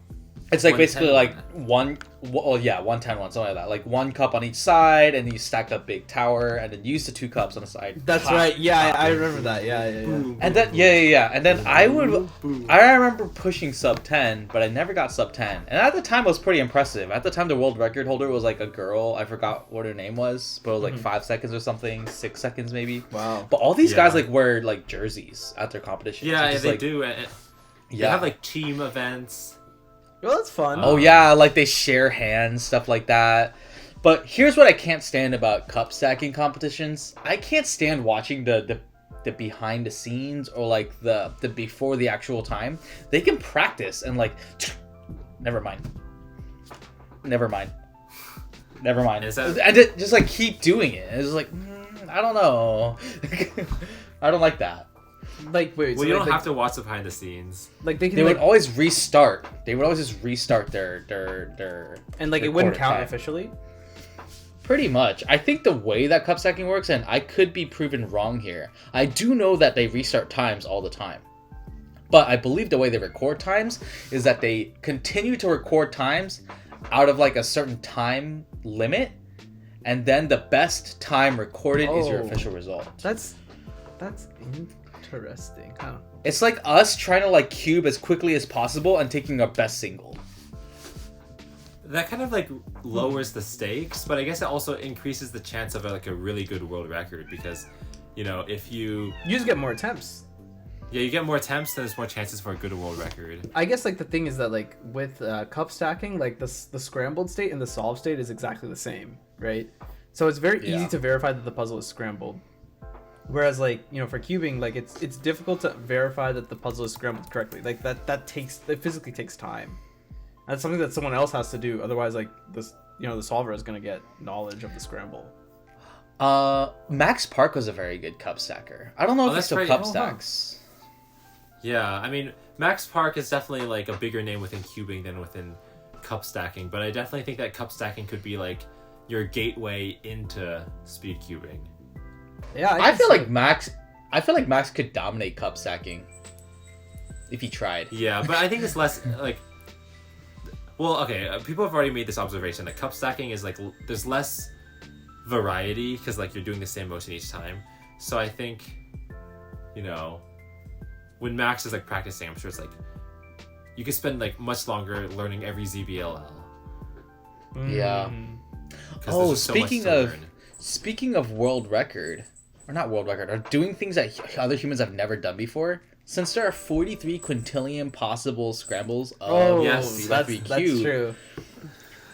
It's like 1-10-1. basically like 1-10-1, something like that. Like one cup on each side, and then you stack up big tower, and then use the 2 cups on the side. That's right. Yeah, I remember that. Yeah. And then and then I remember pushing sub 10, but I never got sub 10. And at the time it was pretty impressive. At the time the world record holder was like a girl. I forgot what her name was, but it was like 5 seconds or something, 6 seconds maybe. Wow. But all these guys like wear like jerseys at their competitions. Yeah, they like, do. They have like team events. Well, that's fun. Oh yeah, like they share hands, stuff like that. But here's what I can't stand about cup stacking competitions. I can't stand watching the behind the scenes or like the before the actual time. They can practice and like never mind. Is that... And just like keep doing it. It's like I don't know. I don't like that. Like wait, well, so you like, don't have to watch the behind the scenes. Like they can. They like, would always restart. They would always just restart their and like their it wouldn't quarter count time. officially. Pretty much. I think the way that cup stacking works, and I could be proven wrong here, I do know that they restart times all the time. But I believe the way they record times is that they continue to record times out of like a certain time limit, and then the best time recorded is your official result. That's interesting, huh? It's like us trying to like cube as quickly as possible and taking our best single. That kind of like lowers the stakes, but I guess it also increases the chance of like a really good world record because, you know, if you just get more attempts. Yeah, you get more attempts, then there's more chances for a good world record. I guess like the thing is that like with cup stacking, like the scrambled state and the solved state is exactly the same, right? So it's very easy to verify that the puzzle is scrambled. Whereas like, you know, for cubing, like it's difficult to verify that the puzzle is scrambled correctly. Like that physically takes time. That's something that someone else has to do. Otherwise, like this, you know, the solver is gonna get knowledge of the scramble. Max Park was a very good cup stacker. I don't know if he still cup stacks. Yeah, I mean, Max Park is definitely like a bigger name within cubing than within cup stacking, but I definitely think that cup stacking could be like your gateway into speed cubing. Yeah, I feel like Max could dominate cup stacking if he tried. Yeah, but I think it's less like. Well, okay, people have already made this observation that cup stacking is like there's less variety because like you're doing the same motion each time. So I think, you know, when Max is like practicing, I'm sure it's like you could spend like much longer learning every ZBLL. Yeah. Oh, speaking of world record, or not world record, or doing things that other humans have never done before. Since there are 43 quintillion possible scrambles of that's true.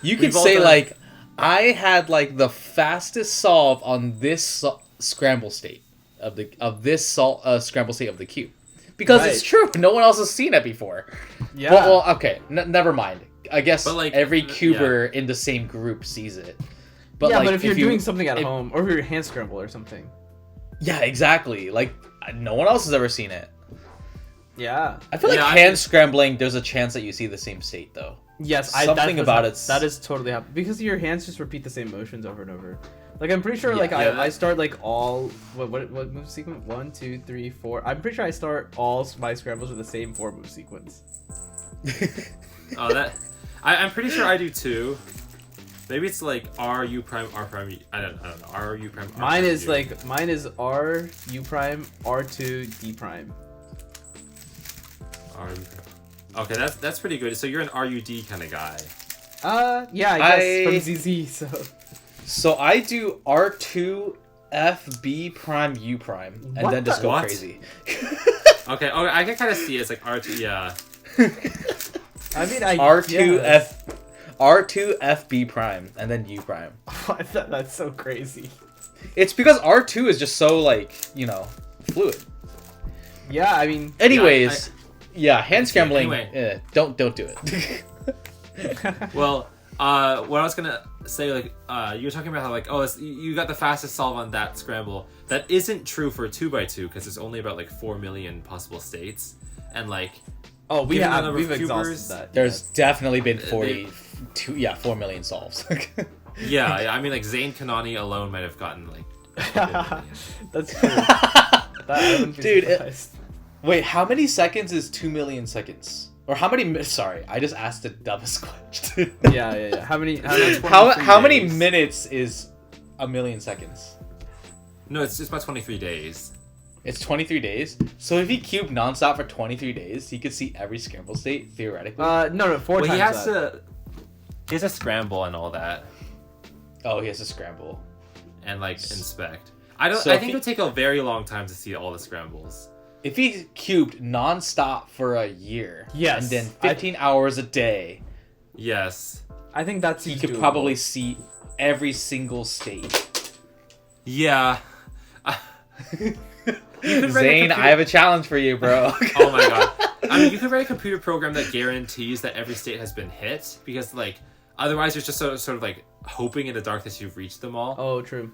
You could say like I had like the fastest solve on this scramble state of this scramble state of the cube because it's true. No one else has seen it before. Yeah. Well okay. Never mind. I guess like, every cuber in the same group sees it. But yeah, like, but if you're doing something at home, or if you're hand scramble or something. Yeah, exactly. Like no one else has ever seen it. Yeah. I feel like hand scrambling, there's a chance that you see the same state, though. Yes, something about it. That is totally happening. Because your hands just repeat the same motions over and over. Like, I'm pretty sure, I start, like, all... What move sequence? 1, 2, 3, 4. I'm pretty sure I start all my scrambles with the same 4-move sequence. I'm pretty sure I do, too. Maybe it's, like, R, U prime, R prime... I don't know. R, U prime, R mine prime, is, U. Mine is R, U prime, R2, D prime. Okay, that's pretty good. So you're an RUD kind of guy. Yeah, I guess from ZZ. So I do R2 F B prime U prime and then just go crazy. Okay, I can kind of see it. It's like R2, yeah. I mean, R2 F B prime and then U prime. That's so crazy. It's because R2 is just so like, you know, fluid. Yeah, I mean. Anyways. Yeah, hand scrambling. Anyway. Don't do it. Well, what I was gonna say, like, you were talking about how, like, you got the fastest solve on that scramble. That isn't true for 2x2 because there's only about like 4 million possible states, and like, we've exhausted that. There's definitely been 40 4 million solves. Yeah, I mean, like Zayn Kanani alone might have gotten like. That's true. I wouldn't be Dude, surprised. Wait, how many seconds is 2 million seconds? Or how many? Sorry, I just asked the dumbest question. Yeah. How many How many minutes is a million seconds? No, it's just about 23 days. It's 23 days. So if he cubed nonstop for 23 days, he could see every scramble state theoretically. No, 4 times He has that. he has to scramble and all that, Oh, he has to scramble. and like inspect. So I if think he- it would take a very long time to see all the scrambles. If he cubed nonstop for a year, Yes, and then 15 hours a day, Yes. I think that's he could probably see every single state. Yeah. You could write a Zane, computer- I have a challenge for you, bro. Oh my god. I mean, you could write a computer program that guarantees that every state has been hit, because like otherwise you're just sort of like hoping in the dark that you've reached them all. Oh, true.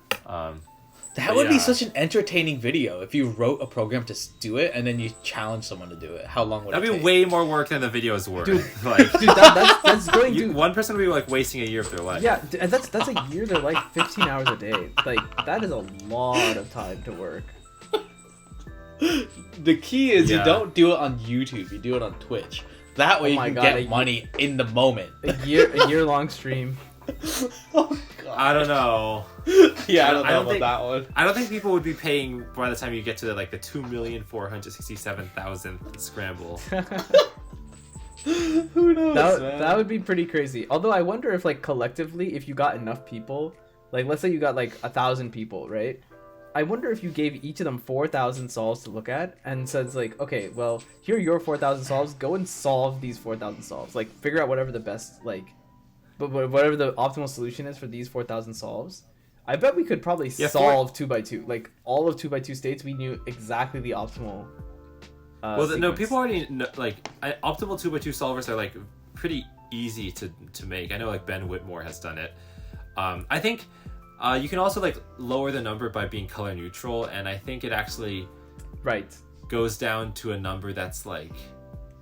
That would be Yeah. such an entertaining video if you wrote a program to do it and then you challenge someone to do it. How long would That'd it be take? way more work than the videos were. Dude. Like Dude, that's going to. one person would be like wasting a year of their life. Yeah, and that's a year. They're like 15 hours a day. Like that is a lot of time to work. The key is you Yeah. don't do it on YouTube. You do it on Twitch. That way Oh you my can God, get a money in the moment. A year long stream. Oh God. I don't know. Yeah, I don't I know don't about think- that one. I don't think people would be paying by the time you get to like the 2,467,000th scramble. Who knows? That would be pretty crazy. Although I wonder if like collectively, if you got enough people, like let's say you got like 1,000 people, right? I wonder if you gave each of them 4,000 solves to look at and says like, okay, well, here are your 4,000 solves. Go and solve these 4,000 solves. Like figure out whatever the best but whatever the optimal solution is for these 4,000 solves. I bet we could probably solve 2x2. Like all of 2x2 states, we knew exactly the optimal. Well, no, sequence. people already know, like optimal 2x2 solvers are like pretty easy to make. I know like Ben Whitmore has done it. I think you can also like lower the number by being color neutral, and I think it actually Right. goes down to a number that's like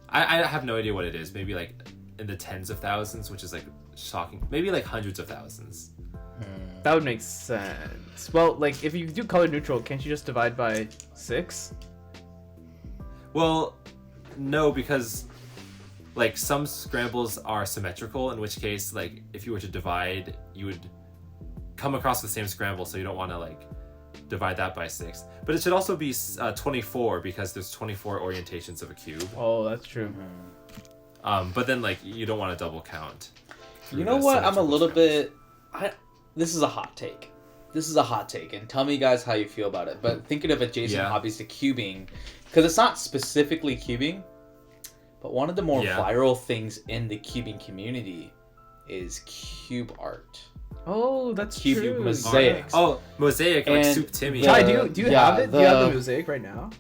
I have no idea what it is. Maybe like in the tens of thousands, which is like shocking. Maybe like hundreds of thousands. That would make sense. Well, like if you do color neutral, can't you just divide by 6? Well, no, because like some scrambles are symmetrical, in which case like if you were to divide, you would come across the same scramble, so you don't want to like divide that by 6. But it should also be 24, because there's 24 orientations of a cube. Oh, that's true. But then like you don't want to double count. You know what? I'm a little bit. This is a hot take. And tell me, guys, how you feel about it. But thinking of adjacent hobbies to cubing, because it's not specifically cubing, but one of the more viral things in the cubing community is cube art. Oh, that's Cube true. mosaics. Oh, mosaic, like And Soup Timmy. Chai, do you have it? Do you have the the- mosaic right now?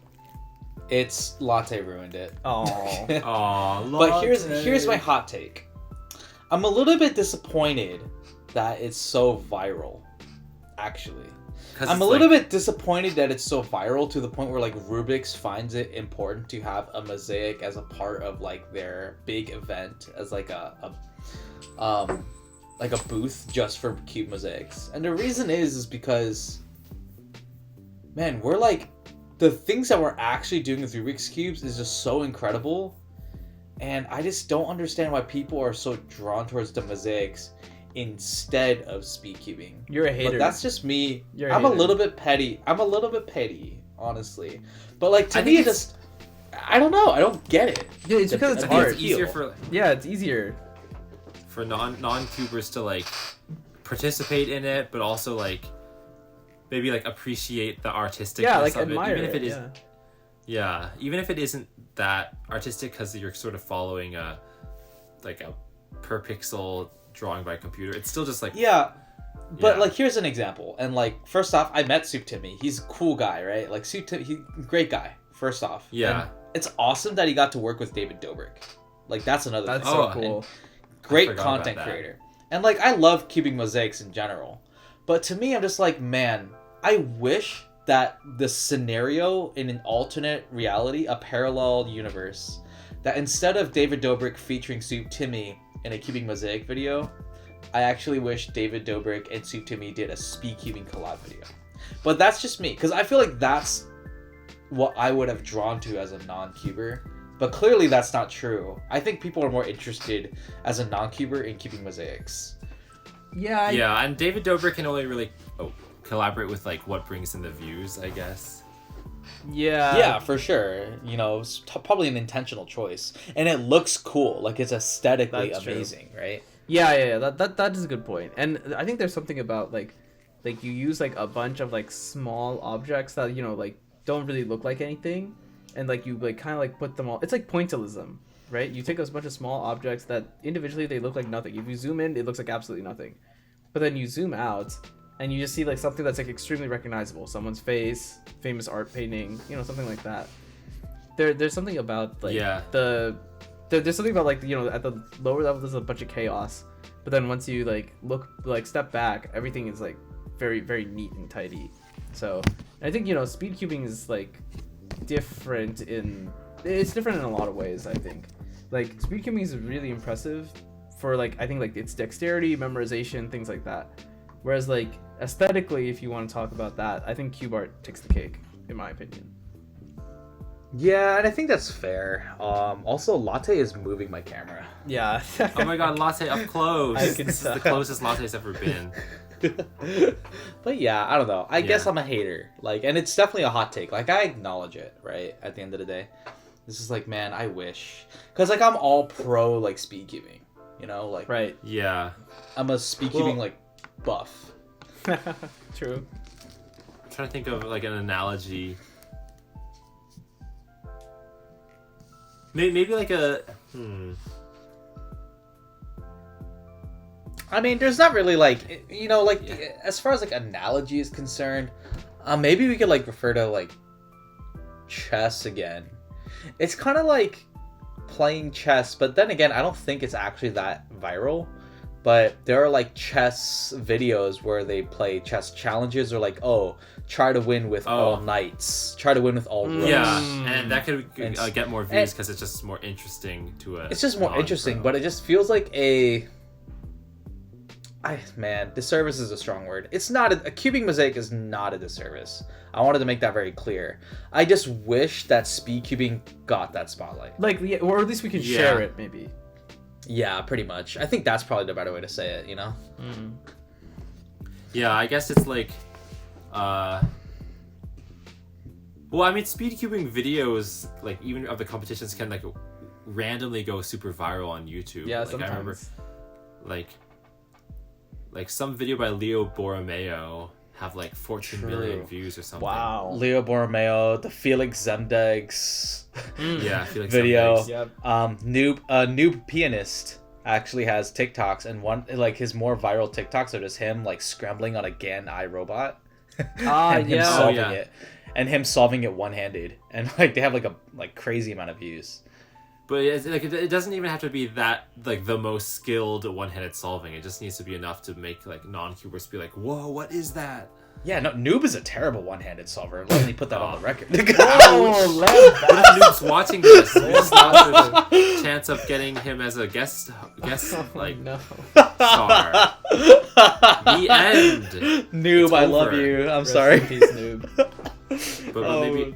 It's Latte ruined it. Oh. Aw, But here's my hot take. I'm a little bit disappointed that it's so viral. Actually, I'm a little bit disappointed that it's so viral to the point where like Rubik's finds it important to have a mosaic as a part of like their big event, as like a booth just for cube mosaics. And the reason is because, man, we're like, the things that we're actually doing with Rubik's cubes is just so incredible, and I just don't understand why people are so drawn towards the mosaics instead of speed cubing. You're a hater. But that's just me. You're a I'm a hater. little bit petty. Honestly. But like to me, it just, I don't know. I don't get it. Yeah, it's because I it's think art. it's easier for Yeah, it's easier. non-cubers to like participate in it, but also like maybe like appreciate the artistic Like of admire it, even if it it. is even if it isn't that artistic, because you're sort of following a per pixel drawing by computer. It's still just like But like, here's an example. And like, first off, I met Soup Timmy. He's a cool guy, right? Like Soup Timmy, great guy. First off, And it's awesome that he got to work with David Dobrik. Like that's another. That's thing. so cool. Great forgot content about that. creator. And like, I love cubing mosaics in general, but to me, I'm just like, man, I wish that the scenario in an alternate reality, a parallel universe, that instead of David Dobrik featuring Soup Timmy, in a cubing mosaic video, I actually wish David Dobrik and Sutomi did a speedcubing collab video. But that's just me, because I feel like that's what I would have drawn to as a non-cuber. But clearly that's not true. I think people are more interested as a non-cuber in cubing mosaics. Yeah. Yeah, and David Dobrik can only really collaborate with like what brings in the views, I guess. Yeah, for sure. You know, it's probably an intentional choice, and it looks cool. Like it's aesthetically amazing, right? Yeah. That is a good point. And I think there's something about like you use like a bunch of like small objects that like don't really look like anything, and like you like kind of like put them all. It's like pointillism, right? You take a bunch of small objects that individually they look like nothing. If you zoom in, it looks like absolutely nothing, but then you zoom out and you just see like something that's like extremely recognizable, someone's face, famous art painting, something like that. There's something about like there's something about like at the lower level there's a bunch of chaos, but then once you like step back, everything is like very, very neat and tidy. So I think speedcubing is like different in a lot of ways. I think like speedcubing is really impressive for like I think like its dexterity, memorization, things like that. Whereas like aesthetically, if you want to talk about that, I think cube art takes the cake, in my opinion. Yeah, and I think that's fair. Also, Latte is moving my camera. Yeah. Oh my god, Latte up close. I can This is the closest Latte's ever been. But yeah, I don't know. I guess I'm a hater. Like, and it's definitely a hot take. Like, I acknowledge it, right? At the end of the day, this is like, man, I wish, because like I'm all pro like speedcubing, like Right. Yeah. I'm a speedcubing like buff. True. I'm trying to think of like an analogy. Maybe like a I mean, there's not really like as far as like analogy is concerned, maybe we could like refer to like chess again. It's kind of like playing chess, but then again, I don't think it's actually that viral. But there are like chess videos where they play chess challenges, or like, try to win with all knights, try to win with all rooks. Yeah, and that could get more views because it's just more interesting to us. It's just more interesting, but it just feels like disservice is a strong word. It's not a cubing mosaic is not a disservice. I wanted to make that very clear. I just wish that speedcubing got that spotlight. Like, or at least we can share it, maybe. Yeah, pretty much. I think that's probably the better way to say it, Mm-hmm. Yeah, I guess it's like, well, I mean, speedcubing videos, like, even of the competitions can, like, randomly go super viral on YouTube. Yeah, like, sometimes. I remember, like some video by Leo Borromeo have, like, 14 million views or something. Wow. Leo Borromeo, the Felix Zemdegs Yeah, Felix video. Zemdegs. Yep. Noob pianist actually has TikToks, and one like his more viral TikToks are just him like scrambling on a GAN iRobot. And him solving it, and him solving it one-handed, and like they have like a crazy amount of views. But it's, like, it doesn't even have to be that like the most skilled one-handed solving. It just needs to be enough to make like non-cubers be like, "Whoa, what is that?" Yeah, no, Noob is a terrible one-handed solver. Let me put that on the record. What if Noob's watching this? There's not a chance of getting him as a guest like star. The end. Noob, It's I over. love you. I'm Rest sorry. in peace, Noob. But maybe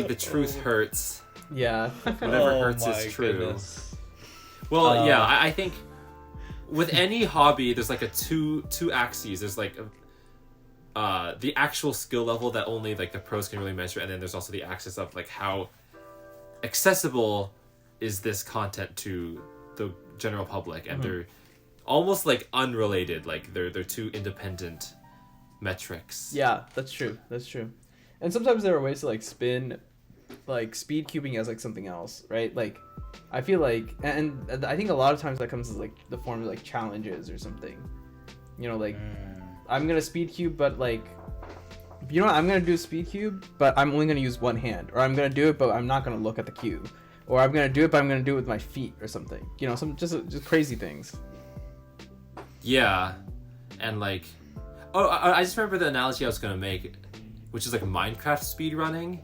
the truth hurts. Yeah. Whatever hurts is true. Goodness. Well, yeah, I think with any hobby, there's like a two axes. There's like the actual skill level that only like the pros can really measure, and then there's also the axis of like how accessible is this content to the general public, and they're almost like unrelated. Like they're two independent metrics. Yeah, that's true. That's true. And sometimes there are ways to like spin like speed cubing as like something else, right? Like I feel like, and I think a lot of times that comes as like the form of like challenges or something, like I'm gonna speed cube, but like, I'm gonna do a speed cube, but I'm only gonna use one hand, or I'm gonna do it but I'm not gonna look at the cube, or I'm gonna do it but I'm gonna do it with my feet or something, some just crazy things. Yeah, and like, I just remember the analogy I was gonna make, which is like Minecraft speedrunning.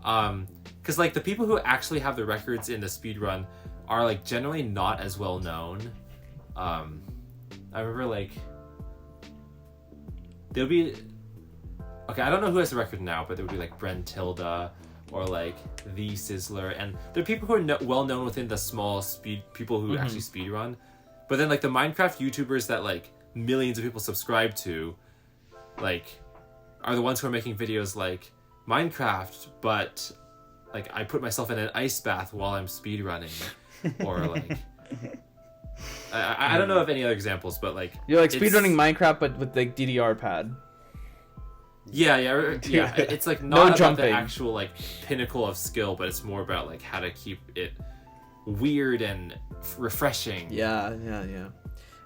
Because like the people who actually have the records in the speedrun are like generally not as well known. I remember like there'll be I don't know who has the record now, but there would be like Brentilda or like the Sizzler, and there are people who are well known within the small people who actually speedrun. But then like the Minecraft YouTubers that like millions of people subscribe to, like, are the ones who are making videos like Minecraft, but like I put myself in an ice bath while I'm speedrunning, or like I don't know of any other examples, but like you're like speedrunning Minecraft but with like DDR pad. Yeah. It's like not about the actual like pinnacle of skill, but it's more about like how to keep it weird and refreshing. Yeah.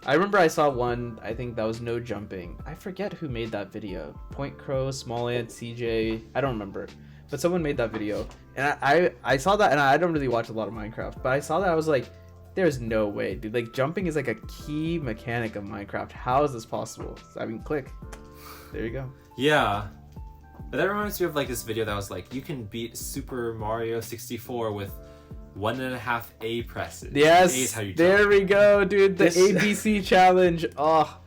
I remember I saw one. I think that was no jumping. I forget who made that video. Point Crow, Small Ant, CJ. I don't remember, but someone made that video, and I saw that, and I don't really watch a lot of Minecraft, but I saw that I was like, there's no way, dude. Like jumping is like a key mechanic of Minecraft. How is this possible? I mean, click. There you go. Yeah. But that reminds me of like this video that was like, you can beat Super Mario 64 with 1.5 A presses. Yes, A is how you there jump. we go, dude. The ABC challenge. Oh,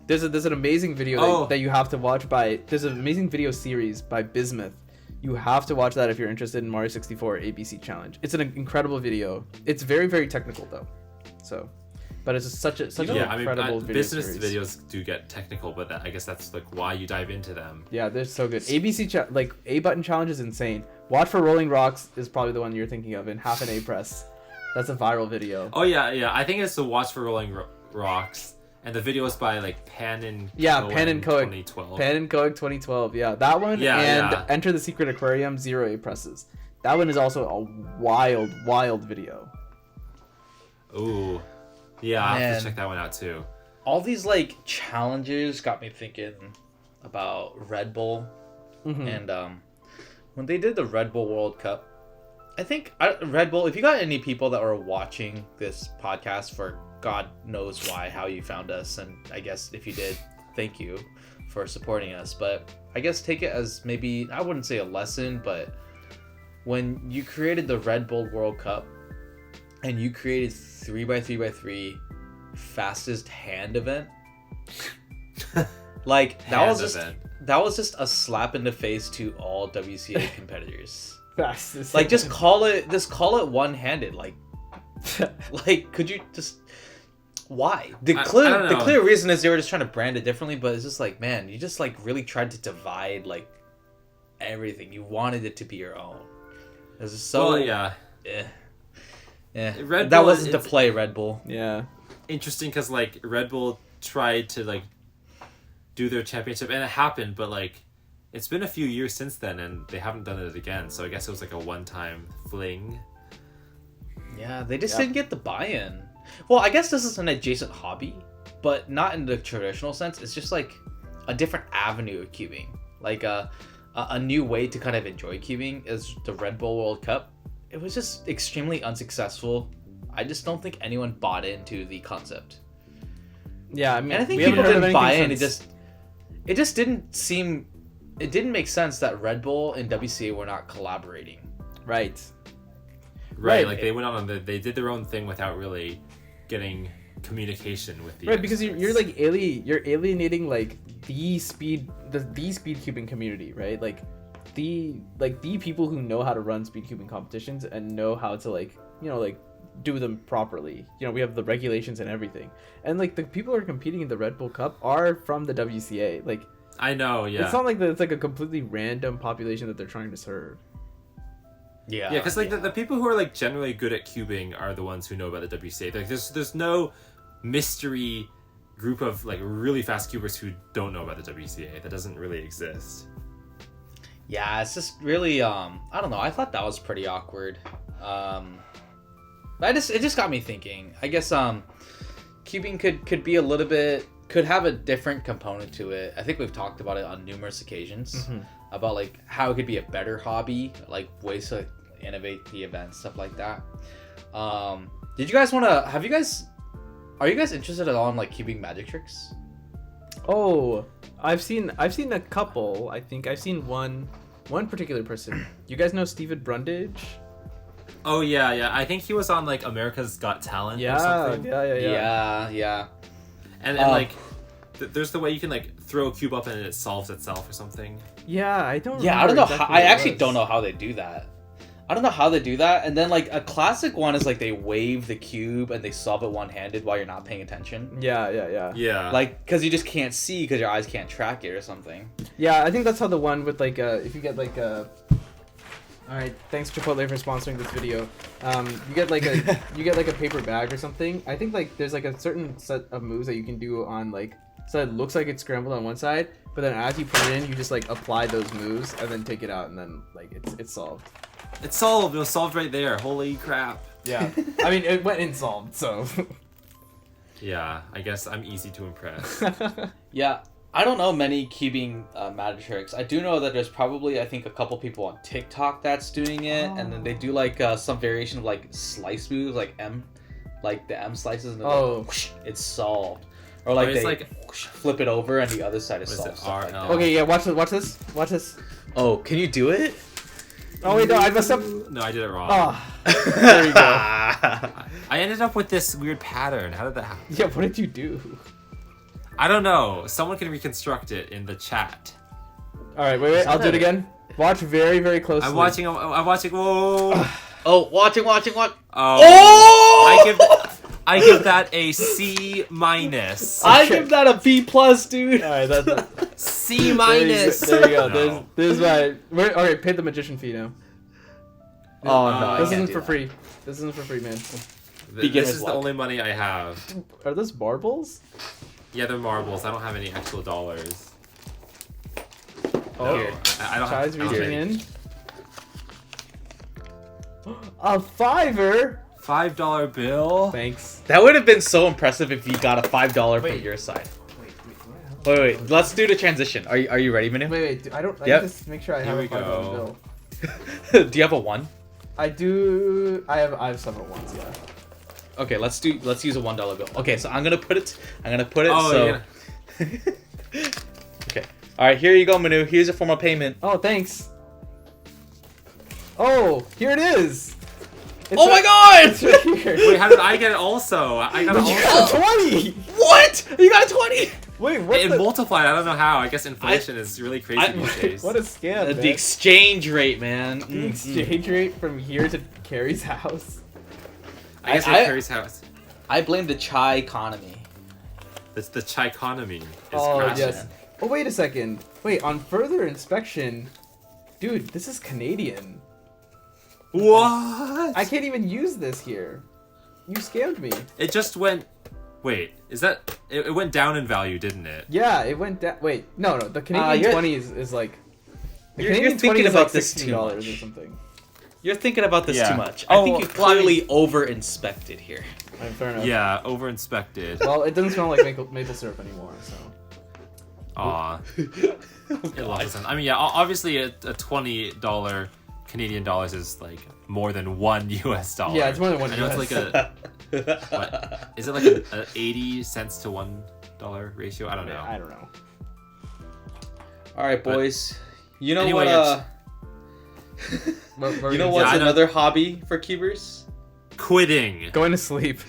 there's an amazing video that you have to watch there's an amazing video series by Bismuth. You have to watch that if you're interested in Mario 64 ABC challenge. It's an incredible video. It's very, very technical though. So, but it's such an incredible video business series. videos do get technical, but I guess that's like why you dive into them. Yeah, they're so good. ABC like A button challenge is insane. Watch for Rolling Rocks is probably the one you're thinking of in half an A press. That's a viral video. Oh yeah. I think it's to watch for Rolling Rocks, and the video is by like Pan and Pan and Coic 2012. Pan and Coic 2012. Yeah, that one. And Enter the Secret Aquarium 0 A presses. That one is also a wild video. Ooh. Yeah, I have to check that one out too. All these like challenges got me thinking about Red Bull, and when they did the Red Bull World Cup, I think Red Bull. If you got any people that were watching this podcast for God knows why, how you found us, and I guess if you did, thank you for supporting us. But I guess take it as maybe, I wouldn't say a lesson, but when you created the Red Bull World Cup and you created 3x3x3 fastest hand event, like that was just a slap in the face to all WCA competitors. Fastest. Like just call it one-handed. Like could you just, why? The clear reason is they were just trying to brand it differently, but it's just like, man, you just like really tried to divide like everything. You wanted it to be your own. It was so yeah. That wasn't to play Red Bull. Yeah. Interesting because like Red Bull tried to like do their championship and it happened, but like it's been a few years since then and they haven't done it again. So I guess it was like a one-time fling. Yeah, they just didn't get the buy-in. Well, I guess this is an adjacent hobby, but not in the traditional sense. It's just like a different avenue of cubing. Like a new way to kind of enjoy cubing is the Red Bull World Cup. It was just extremely unsuccessful. I just don't think anyone bought into the concept. Yeah, I mean, and I think people didn't buy in. It just didn't make sense that Red Bull and WCA were not collaborating. Right. Like they went on they did their own thing without really getting communication with the because you're like alienating like the speed cubing community, right? Like the people who know how to run speed cubing competitions and know how to like do them properly. We have the regulations and everything, and like the people who are competing in the Red Bull Cup are from the WCA. Like I know, yeah. It's not like it's like a completely random population that they're trying to serve. Yeah, because like the people who are like generally good at cubing are the ones who know about the WCA. Like there's no mystery group of like really fast cubers who don't know about the WCA. That doesn't really exist. Yeah, it's just really I don't know. I thought that was pretty awkward. It just got me thinking. I guess cubing could be a little bit, could have a different component to it. I think we've talked about it on numerous occasions about like how it could be a better hobby, like ways to innovate the event, stuff like that. Did you guys want to? Are you guys interested at all in like cubing magic tricks? Oh, I've seen a couple. I think I've seen one particular person. You guys know Steven Brundage? Oh yeah. I think he was on like America's Got Talent or Yeah, something. Yeah. And like, there's the way you can like throw a cube up and it solves itself or something. Yeah, I don't. Yeah, I don't know. exactly I what it actually was. don't know how they do that. I don't know how they do that. And then like a classic one is like they wave the cube and they solve it one-handed while you're not paying attention. Yeah. Yeah. Like, because you just can't see because your eyes can't track it or something. Yeah, I think that's how the one with like if you get like Alright, thanks Chipotle for sponsoring this video. You get like a paper bag or something. I think like there's like a certain set of moves that you can do on like, so it looks like it's scrambled on one side, but then as you put it in, you just like apply those moves and then take it out and then like it's solved. It's solved. It was solved right there. Holy crap. Yeah. I mean, it went in solved, so. Yeah, I guess I'm easy to impress. Yeah, I don't know many cubing magic tricks. I do know that there's probably, I think, a couple people on TikTok that's doing it, and then they do like some variation of like slice moves, like the M slices, and then like, whoosh, it's solved. Or like Or it's they like- whoosh, flip it over and the other side is What is solved. it, Stuff like RL? that. Okay, yeah, watch this. Oh, can you do it? Oh wait, no, I messed up. No, I did it wrong. Ah, there you go. I ended up with this weird pattern. How did that happen? Yeah, what did you do? I don't know. Someone can reconstruct it in the chat. All right, wait, I'll do it again. Watch very, very closely. I'm watching. Whoa. Oh, watching. Oh! Oh! I give that a C minus. I give that a B plus, dude. All right, that's C minus. There you go. No. There's my. Okay, pay the magician fee now. Oh no, I This can't isn't do for that. free. This isn't for free, man. Beginner's This is the luck. only money I have. Are those marbles? Yeah, they're marbles. I don't have any actual dollars. Oh, Here. I don't Chai's have. I don't reaching have any. in. A $5. $5 bill. Thanks. That would have been so impressive if you got a $5 from your side. Wait. Let's do the transition. Are you ready, Manu? Wait. I Yep. just make sure I have Here a we $5 go. bill. Do you have a 1? I do. I have several ones. Yeah. Okay, let's use a $1 bill. Okay, so I'm gonna put it. Oh, So. Okay. All right, here you go, Manu. Here's your form of payment. Oh, thanks. Oh, here it is. It's Oh my God! It's right here. Wait, how did I get it also? I got it You also. got a 20. What? You got a 20? Wait, what? It the... multiplied. I don't know how. I guess inflation is really crazy these days. What a scam, man. The exchange rate, man. The exchange rate from here to Carrie's house. I guess I- at Curry's house. I blame the chai economy. It's the chiconomy. Is Oh, crashing. yes. Oh, wait a second. Wait, on further inspection... Dude, this is Canadian. What? I can't even use this here. You scammed me. It just went. Wait, is that? It went down in value, didn't it? Yeah, it went down. Wait, no. The Canadian you're- 20 is like... The You're Canadian 20 thinking is about like this too $16 much. or something. You're thinking about this Yeah. too much. Oh, I think you well, I mean- clearly over-inspected here. Fair enough. Yeah, over inspected. Well, it doesn't smell like maple syrup anymore, so... Aw. It doesn't. I mean, yeah, obviously a $20 Canadian dollars is like more than $1 US. Yeah, it's more than $1 I know US. it's like a. What? Is it like a 80 cents to $1 ratio? I don't know. I don't know. All right, boys. You know Anyway, what? What You know what's what's I don't- another hobby for cubers? Quitting. Going to sleep.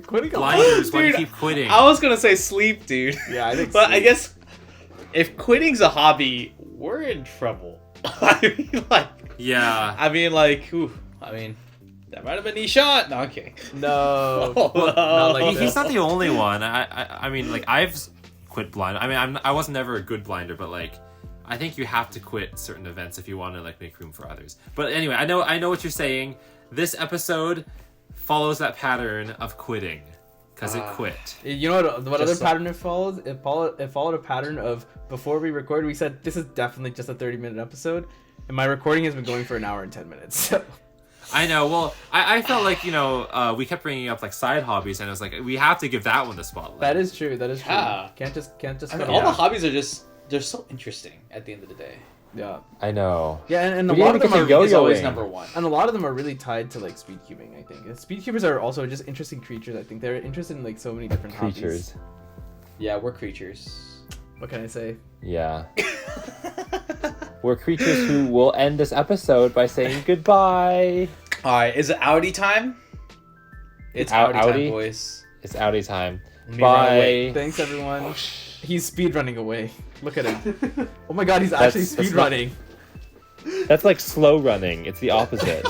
Quitting a lot. Blinders, why do you Dude, keep quitting? I was gonna say sleep, dude. Yeah, I think But I sleep. guess if quitting's a hobby, we're in trouble. Yeah. Ooh, that might have been Nishan. No, okay. No. Oh, Not like He's this. not the only one. I mean, like I've quit blind. I mean, I was never a good blinder, but like, I think you have to quit certain events if you want to like make room for others. But anyway, I know what you're saying. This episode follows that pattern of quitting because it quit. You know what other Just pattern it followed? It followed a pattern of before we recorded, we said this is definitely just a 30-minute episode, and my recording has been going for an hour and 10 minutes. So. I know. Well, I felt like we kept bringing up like side hobbies, and it was like we have to give that one the spotlight. That is true. That is true. Yeah. Can't just. I mean, cut all it the off. hobbies are they're so interesting at the end of the day. Yeah. I know. Yeah, and a We lot didn't of them get are to yo-yoing. Is always number one. And a lot of them are really tied to like speed cubing, I think. And speed cubers are also just interesting creatures. I think they're interested in like so many different Creatures. hobbies. Yeah, we're creatures. What can I say? Yeah. we're creatures who will end this episode by saying goodbye. All right, is it outie time? It's outie time, boys. It's outie time. Let me run away. Bye. Thanks, everyone. He's speedrunning away. Look at him. Oh my god, he's actually speedrunning. That's like slow running. It's the opposite.